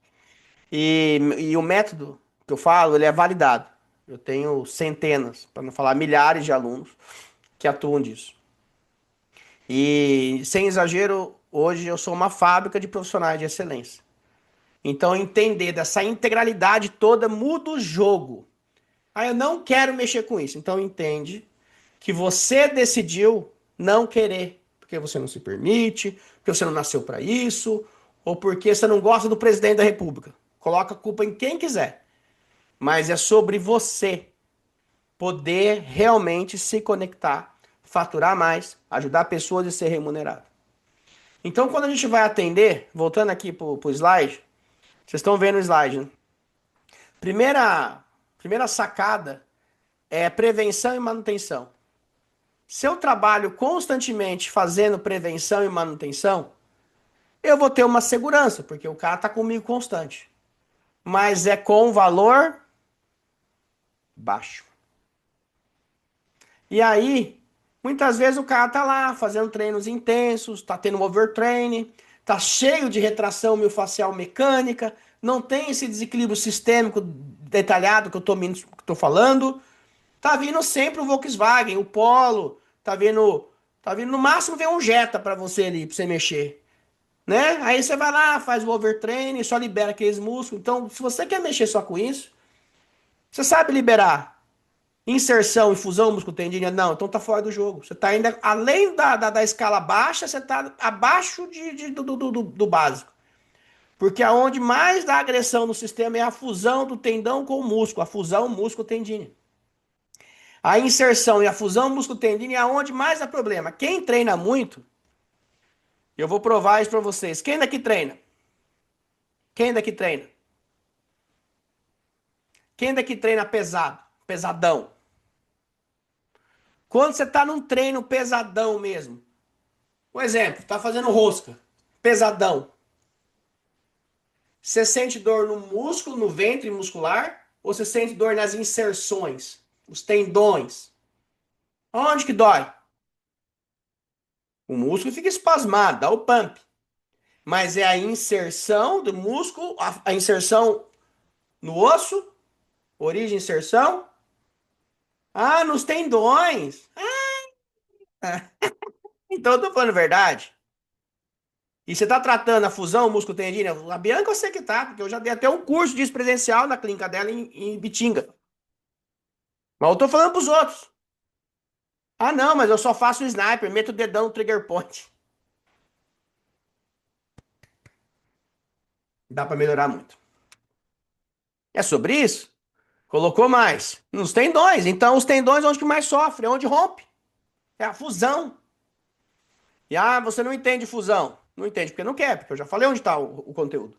E o método que eu falo, ele é validado. Eu tenho centenas, para não falar milhares de alunos que atuam disso. E sem exagero, hoje eu sou uma fábrica de profissionais de excelência. Então entender dessa integralidade toda muda o jogo. Ah, eu não quero mexer com isso. Então entende que você decidiu não querer, porque você não se permite, porque você não nasceu para isso, ou porque você não gosta do presidente da República. Coloca a culpa em quem quiser. Mas é sobre você poder realmente se conectar, faturar mais, ajudar pessoas e ser remunerado. Então, quando a gente vai atender, voltando aqui para o slide, vocês estão vendo o slide, né? Primeira sacada é prevenção e manutenção. Se eu trabalho constantemente fazendo prevenção e manutenção, eu vou ter uma segurança, porque o cara está comigo constante. Mas é com valor baixo. E aí, muitas vezes o cara tá lá fazendo treinos intensos, tá tendo overtraining, tá cheio de retração miofascial mecânica, não tem esse desequilíbrio sistêmico detalhado que eu tô falando. Tá vindo sempre o Volkswagen, o Polo, tá vindo no máximo vem um Jetta para você ali, para você mexer, né? Aí você vai lá, faz o overtraining, só libera aqueles músculos. Então, se você quer mexer só com isso, você sabe liberar inserção e fusão músculo-tendínea? Não, então tá fora do jogo. Você tá ainda, além da escala baixa, você tá abaixo do básico. Porque aonde mais dá agressão no sistema é a fusão do tendão com o músculo, a fusão músculo-tendínea. A inserção e a fusão músculo-tendínea é aonde mais dá problema. Quem treina muito, eu vou provar isso para vocês. Quem daqui treina? Quem daqui treina? Quem daqui treina pesado? Pesadão. Quando você está num treino pesadão mesmo. Um exemplo, tá fazendo rosca. Pesadão. Você sente dor no músculo, no ventre muscular? Ou você sente dor nas inserções? Os tendões? Onde que dói? O músculo fica espasmado, dá o pump. Mas é a inserção do músculo, a inserção no osso, origem inserção. Ah, nos tendões. Então eu tô falando a verdade. E você tá tratando a fusão músculo-tendínea? A Bianca eu sei que tá, porque eu já dei até um curso disso presencial na clínica dela em Bitinga. Mas eu tô falando pros outros. Ah, não, mas eu só faço o sniper, meto o dedão no trigger point. Dá pra melhorar muito. É sobre isso? Colocou mais. Nos tendões. Então, os tendões é onde que mais sofre, é onde rompe. É a fusão. E você não entende fusão. Não entende porque não quer, porque eu já falei onde está o conteúdo.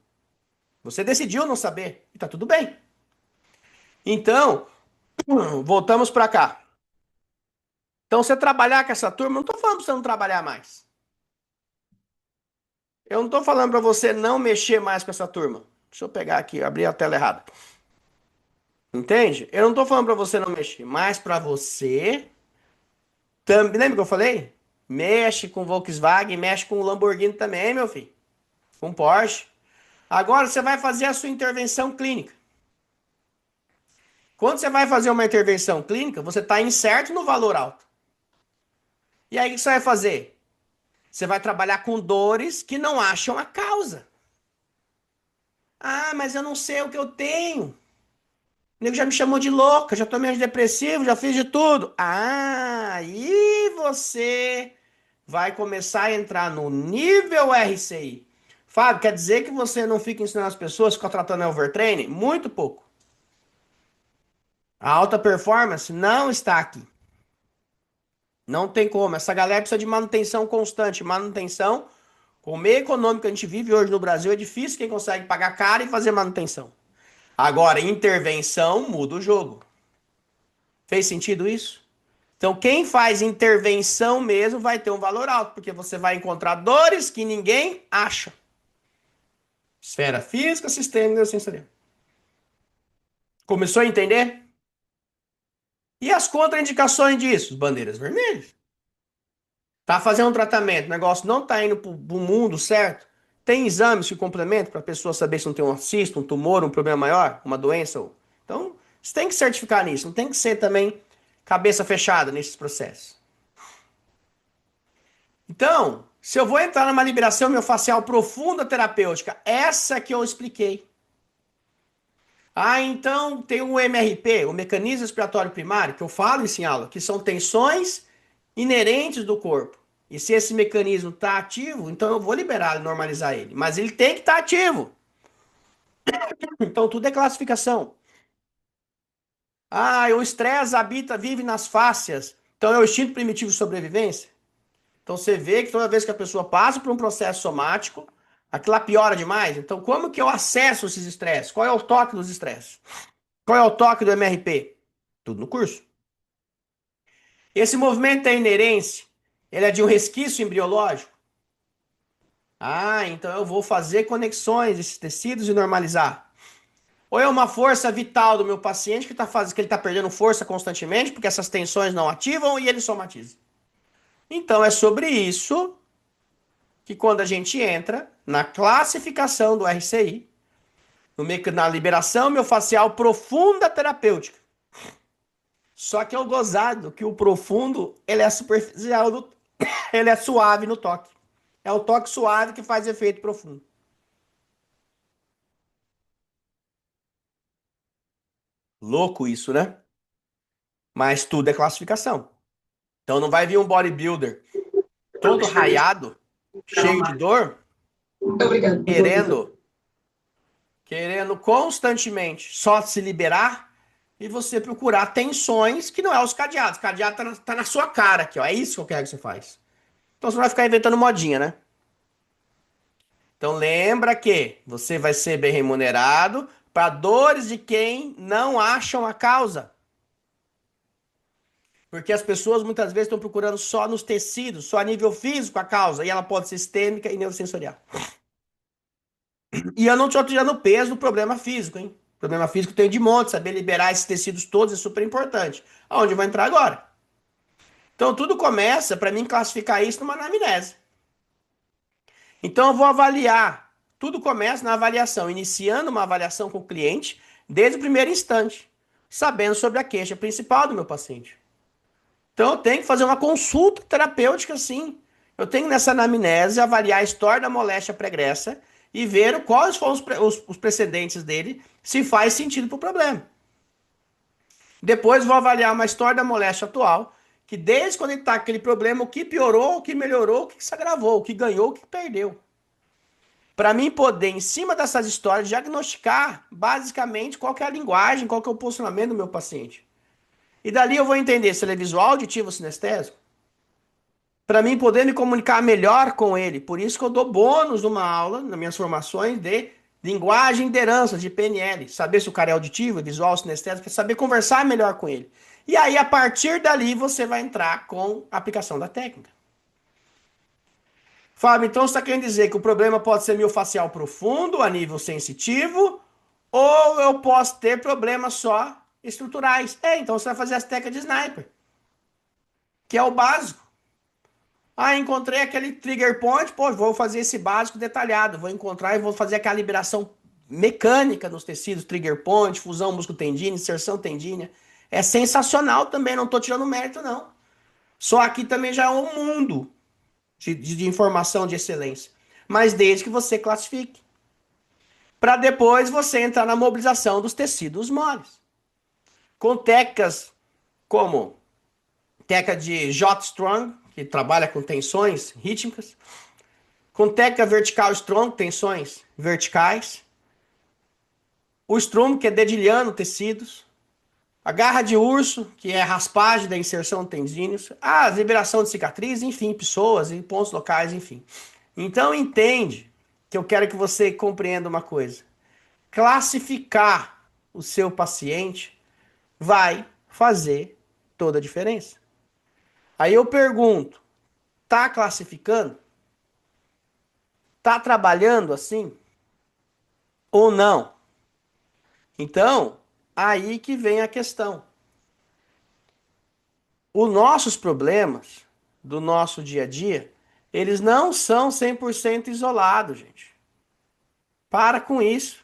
Você decidiu não saber. E tá tudo bem. Então, voltamos para cá. Então, você trabalhar com essa turma, não estou falando para você não trabalhar mais. Eu não estou falando para você não mexer mais com essa turma. Deixa eu pegar aqui, abrir a tela errada. Entende? Eu não estou falando para você não mexer, mas para você também. Lembra que eu falei? Mexe com Volkswagen, mexe com Lamborghini também, meu filho. Com Porsche. Agora você vai fazer a sua intervenção clínica. Quando você vai fazer uma intervenção clínica, você está incerto no valor alto. E aí o que você vai fazer? Você vai trabalhar com dores que não acham a causa. Ah, mas eu não sei o que eu tenho. O nego já me chamou de louca, já tomei antidepressivo, já fiz de tudo. Ah, e você vai começar a entrar no nível RCI. Fábio, quer dizer que você não fica ensinando as pessoas, fica tratando overtraining? Muito pouco. A alta performance não está aqui. Não tem como. Essa galera precisa de manutenção constante. Manutenção, com o meio econômico que a gente vive hoje no Brasil, é difícil quem consegue pagar caro e fazer manutenção. Agora, intervenção muda o jogo. Fez sentido isso? Então, quem faz intervenção mesmo vai ter um valor alto, porque você vai encontrar dores que ninguém acha. Esfera física, sistema neurosensorial. Começou a entender? E as contraindicações disso? Bandeiras vermelhas. Tá fazendo um tratamento, o negócio não tá indo pro mundo certo. Tem exames que complementam para a pessoa saber se não tem um cisto, um tumor, um problema maior, uma doença. Então, você tem que certificar nisso. Não tem que ser também cabeça fechada nesses processos. Então, se eu vou entrar numa liberação miofascial profunda terapêutica, essa que eu expliquei. Ah, então tem o MRP, o mecanismo respiratório primário, que eu falo isso em aula, que são tensões inerentes do corpo. E se esse mecanismo está ativo, então eu vou liberar e normalizar ele. Mas ele tem que estar ativo. Então tudo é classificação. Ah, o estresse habita, vive nas fáscias. Então é o instinto primitivo de sobrevivência. Então você vê que toda vez que a pessoa passa por um processo somático, aquilo lá piora demais. Então como que eu acesso esses estresses? Qual é o toque dos estresses? Qual é o toque do MRP? Tudo no curso. Esse movimento é inerência. Ele é de um resquício embriológico. Ah, então eu vou fazer conexões desses tecidos e normalizar. Ou é uma força vital do meu paciente que ele está perdendo força constantemente, porque essas tensões não ativam e ele somatiza. Então é sobre isso que quando a gente entra na classificação do RCI, na liberação miofascial profunda terapêutica. Só que é o gozado que o profundo, ele é superficial, ele é suave no toque. É o toque suave que faz efeito profundo. Louco isso, né? Mas tudo é classificação. Então não vai vir um bodybuilder todo raiado, cheio de dor, querendo constantemente só se liberar e você procurar tensões que não é os cadeados. O cadeado tá na sua cara aqui, ó. É isso que eu quero que você faz. Então você não vai ficar inventando modinha, né? Então lembra que você vai ser bem remunerado para dores de quem não acham a causa. Porque as pessoas muitas vezes estão procurando só nos tecidos, só a nível físico a causa, e ela pode ser sistêmica e neurosensorial. E eu não estou tirando o peso do problema físico, hein? O problema físico tem de monte, saber liberar esses tecidos todos é super importante. Aonde eu vou entrar agora? Então tudo começa para mim classificar isso numa anamnese. Então eu vou avaliar. Tudo começa na avaliação, iniciando uma avaliação com o cliente desde o primeiro instante, sabendo sobre a queixa principal do meu paciente. Então eu tenho que fazer uma consulta terapêutica, sim. Eu tenho nessa anamnese avaliar a história da moléstia pregressa e ver quais foram os precedentes dele, se faz sentido para o problema. Depois vou avaliar uma história da moléstia atual, que desde quando ele está com aquele problema, o que piorou, o que melhorou, o que se agravou, o que ganhou, o que perdeu. Para mim poder, em cima dessas histórias, diagnosticar basicamente qual que é a linguagem, qual que é o posicionamento do meu paciente. E dali eu vou entender se ele é visual, auditivo ou sinestésico. Para mim poder me comunicar melhor com ele. Por isso que eu dou bônus numa aula, nas minhas formações, de linguagem e liderança, de PNL. Saber se o cara é auditivo, visual, sinestésico, saber conversar melhor com ele. E aí, a partir dali, você vai entrar com a aplicação da técnica. Fábio, então você está querendo dizer que o problema pode ser miofascial profundo, a nível sensitivo, ou eu posso ter problemas só estruturais. Então você vai fazer as técnicas de sniper, que é o básico. Ah, encontrei aquele trigger point, pô, vou fazer esse básico detalhado, vou encontrar e vou fazer aquela liberação mecânica nos tecidos, trigger point, fusão músculo-tendínea, inserção tendínea. É sensacional também, não estou tirando mérito, não. Só aqui também já é um mundo de informação de excelência. Mas desde que você classifique. Para depois você entrar na mobilização dos tecidos moles. Com técnicas como técnica de J-Strong, que trabalha com tensões rítmicas. Com técnica vertical strong, tensões verticais. O Strum, que é dedilhando tecidos. A garra de urso, que é a raspagem da inserção de tendíneos, a liberação de cicatriz, enfim, pessoas e pontos locais, enfim. Então entende que eu quero que você compreenda uma coisa. Classificar o seu paciente vai fazer toda a diferença. Aí eu pergunto, tá classificando? Tá trabalhando assim ou não? Então, aí que vem a questão. Os nossos problemas do nosso dia a dia, eles não são 100% isolados, gente. Para com isso.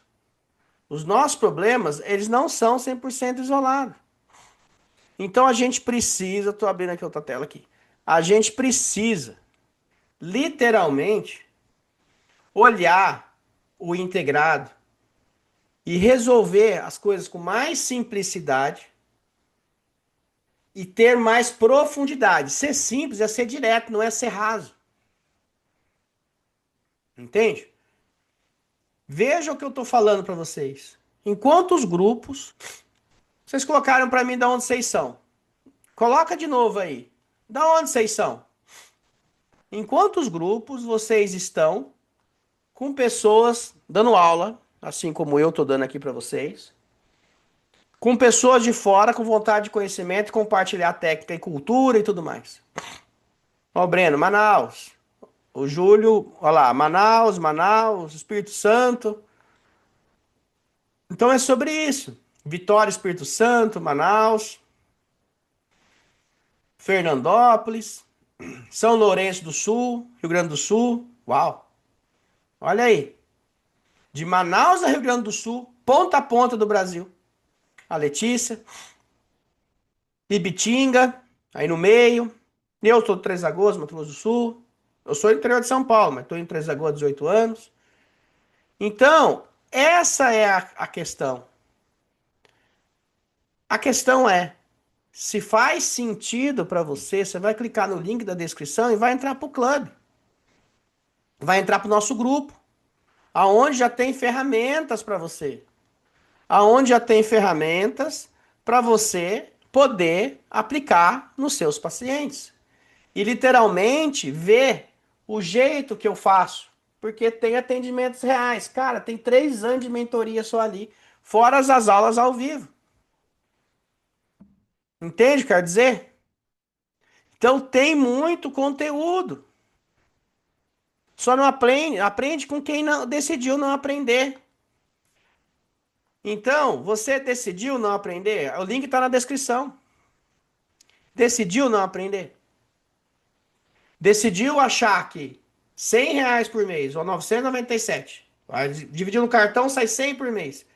Os nossos problemas, eles não são 100% isolados. Então a gente precisa, estou abrindo aqui outra tela aqui. A gente precisa, literalmente, olhar o integrado e resolver as coisas com mais simplicidade e ter mais profundidade. Ser simples é ser direto, não é ser raso. Entende? Veja o que eu estou falando para vocês. Em quantos grupos vocês colocaram para mim de onde vocês são? Coloca de novo aí. Da onde vocês são? Em quantos grupos vocês estão com pessoas dando aula, assim como eu estou dando aqui para vocês, com pessoas de fora com vontade de conhecimento, compartilhar técnica e cultura e tudo mais? Ó, o Breno, Manaus. O Júlio, olha lá, Manaus, Espírito Santo. Então é sobre isso. Vitória, Espírito Santo, Manaus, Fernandópolis, São Lourenço do Sul, Rio Grande do Sul. Uau! Olha aí. De Manaus a Rio Grande do Sul, ponta a ponta do Brasil. A Letícia, Ibitinga, aí no meio. Eu sou de Três Lagoas, Mato Grosso do Sul. Eu sou do interior de São Paulo, mas estou em Três Lagoas há 18 anos. Então, essa é a questão. A questão é, se faz sentido para você, você vai clicar no link da descrição e vai entrar para o clube. Vai entrar para o nosso grupo, aonde já tem ferramentas para você. Aonde já tem ferramentas para você poder aplicar nos seus pacientes. E literalmente ver o jeito que eu faço. Porque tem atendimentos reais. Cara, tem 3 anos de mentoria só ali, fora as aulas ao vivo. Entende, quer dizer? Então tem muito conteúdo. Só não aprende com quem não, decidiu não aprender. Então, você decidiu não aprender? O link está na descrição. Decidiu não aprender? Decidiu achar que R$ 100 por mês, ou 997, vai dividir no cartão, sai 100 por mês.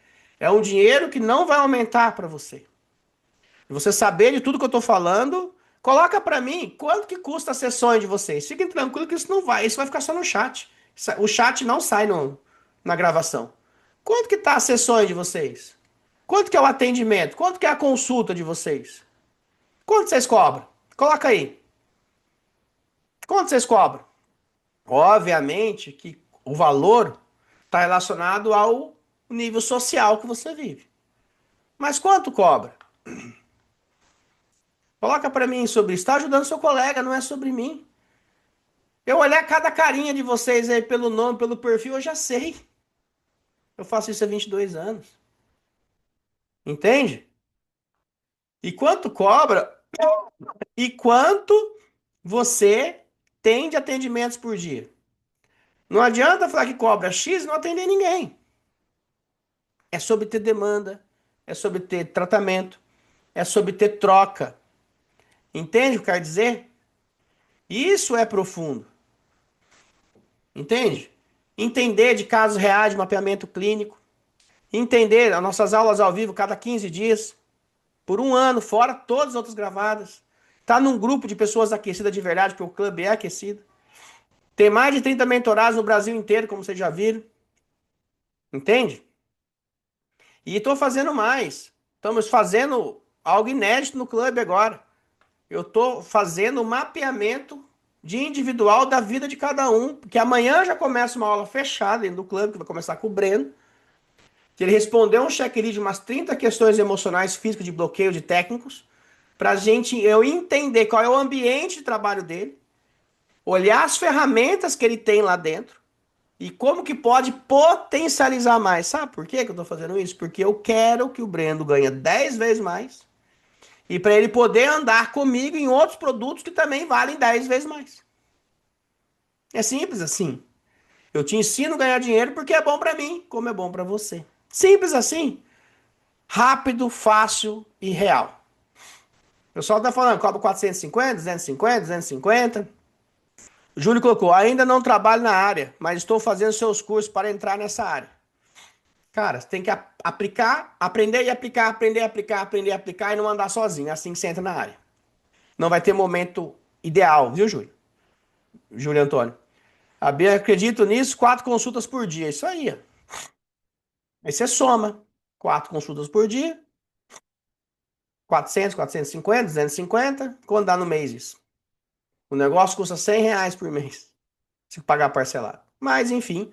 É um dinheiro que não vai aumentar para você. E você saber de tudo que eu estou falando, coloca para mim quanto que custa as sessões de vocês. Fiquem tranquilos que isso vai ficar só no chat. O chat não sai na gravação. Quanto que tá as sessões de vocês? Quanto que é o atendimento? Quanto que é a consulta de vocês? Quanto vocês cobram? Coloca aí. Quanto vocês cobram? Obviamente que o valor está relacionado ao nível social que você vive. Mas quanto cobra? Coloca para mim sobre isso. Está ajudando seu colega, não é sobre mim. Eu olhar cada carinha de vocês aí pelo nome, pelo perfil, eu já sei. Eu faço isso há 22 anos. Entende? E quanto cobra? E quanto você tem de atendimentos por dia? Não adianta falar que cobra X e não atender ninguém. É sobre ter demanda, é sobre ter tratamento, é sobre ter troca. Entende o que quer dizer? Isso é profundo. Entende? Entender de casos reais de mapeamento clínico. Entender as nossas aulas ao vivo cada 15 dias. Por um ano, fora todas as outras gravadas. Tá num grupo de pessoas aquecidas de verdade, porque o clube é aquecido. Tem mais de 30 mentorados no Brasil inteiro, como vocês já viram. Entende? E estou fazendo mais. Estamos fazendo algo inédito no clube agora. Eu estou fazendo o mapeamento de individual da vida de cada um. Porque amanhã já começa uma aula fechada dentro do clube, que vai começar com o Breno. que ele respondeu um checklist de umas 30 questões emocionais, físicas, de bloqueio de técnicos, pra gente eu entender qual é o ambiente de trabalho dele, olhar as ferramentas que ele tem lá dentro e como que pode potencializar mais. Sabe por que que eu tô fazendo isso? Porque eu quero que o Brendo ganhe 10 vezes mais e para ele poder andar comigo em outros produtos que também valem 10 vezes mais. É simples assim. Eu te ensino a ganhar dinheiro porque é bom para mim, como é bom para você. Simples assim. Rápido, fácil e real. O pessoal tá falando, cobra 450, 250, 250. O Júlio colocou, ainda não trabalho na área, mas estou fazendo seus cursos para entrar nessa área. Cara, você tem que aplicar, aprender e aplicar, aprender, aplicar, aprender, aplicar e não andar sozinho. É assim que você entra na área. Não vai ter momento ideal, viu, Júlio? Júlio Antônio. A Bia, acredito nisso, 4 consultas por dia. Isso aí, ó. Aí você soma 4 consultas por dia, 400, 450, 250. Quando dá no mês isso? O negócio custa R$ 100 por mês, se pagar parcelado. Mas, enfim,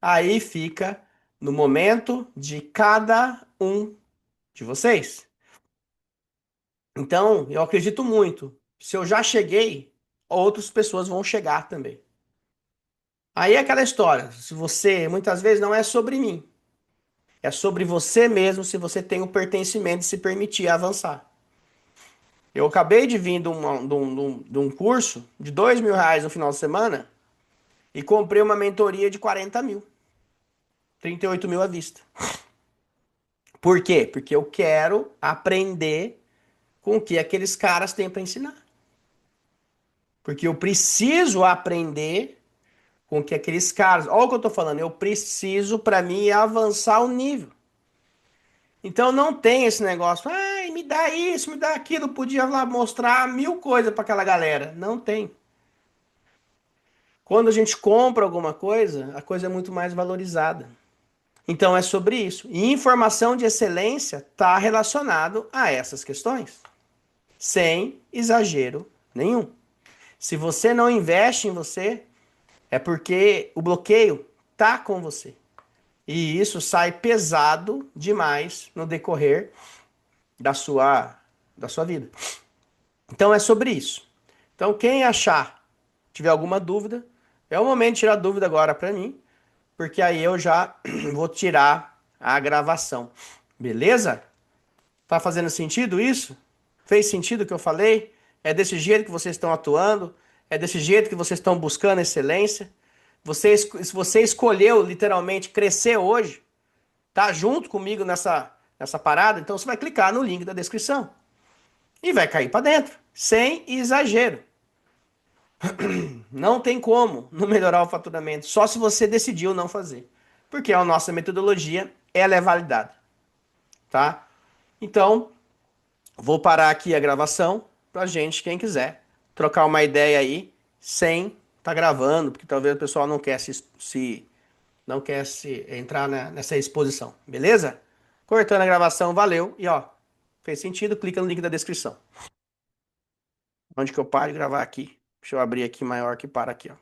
aí fica no momento de cada um de vocês. Então, eu acredito muito. Se eu já cheguei, outras pessoas vão chegar também. Aí é aquela história. Se você, muitas vezes, não é sobre mim. É sobre você mesmo, se você tem o pertencimento de se permitir avançar. Eu acabei de vir de um curso de R$ 2.000 no final de semana e comprei uma mentoria de 40 mil. 38 mil à vista. Por quê? Porque eu quero aprender com o que aqueles caras têm para ensinar. Porque eu preciso aprender com o que aqueles caras. Olha o que eu estou falando. Eu preciso, para mim, avançar o nível. Então não tem esse negócio. Ai, me dá isso, me dá aquilo. Podia lá mostrar 1.000 coisas para aquela galera. Não tem. Quando a gente compra alguma coisa, a coisa é muito mais valorizada. Então é sobre isso. E informação de excelência está relacionado a essas questões, sem exagero nenhum. Se você não investe em você, é porque o bloqueio tá com você. E isso sai pesado demais no decorrer da sua vida. Então é sobre isso. Então quem achar, tiver alguma dúvida, é o momento de tirar dúvida agora para mim, porque aí eu já vou tirar a gravação. Beleza? Tá fazendo sentido isso? Fez sentido o que eu falei? É desse jeito que vocês estão atuando? É desse jeito que vocês estão buscando excelência? Se você escolheu literalmente crescer hoje, tá junto comigo nessa parada, então você vai clicar no link da descrição e vai cair para dentro, sem exagero. Não tem como não melhorar o faturamento, só se você decidiu não fazer. Porque a nossa metodologia, ela é validada, tá? Então, vou parar aqui a gravação pra gente, quem quiser, trocar uma ideia aí, sem tá gravando, porque talvez o pessoal não quer não quer se entrar nessa exposição, beleza? Cortando a gravação, valeu. E ó, fez sentido? Clica no link da descrição. Onde que eu paro de gravar aqui? Deixa eu abrir aqui maior que para aqui, ó.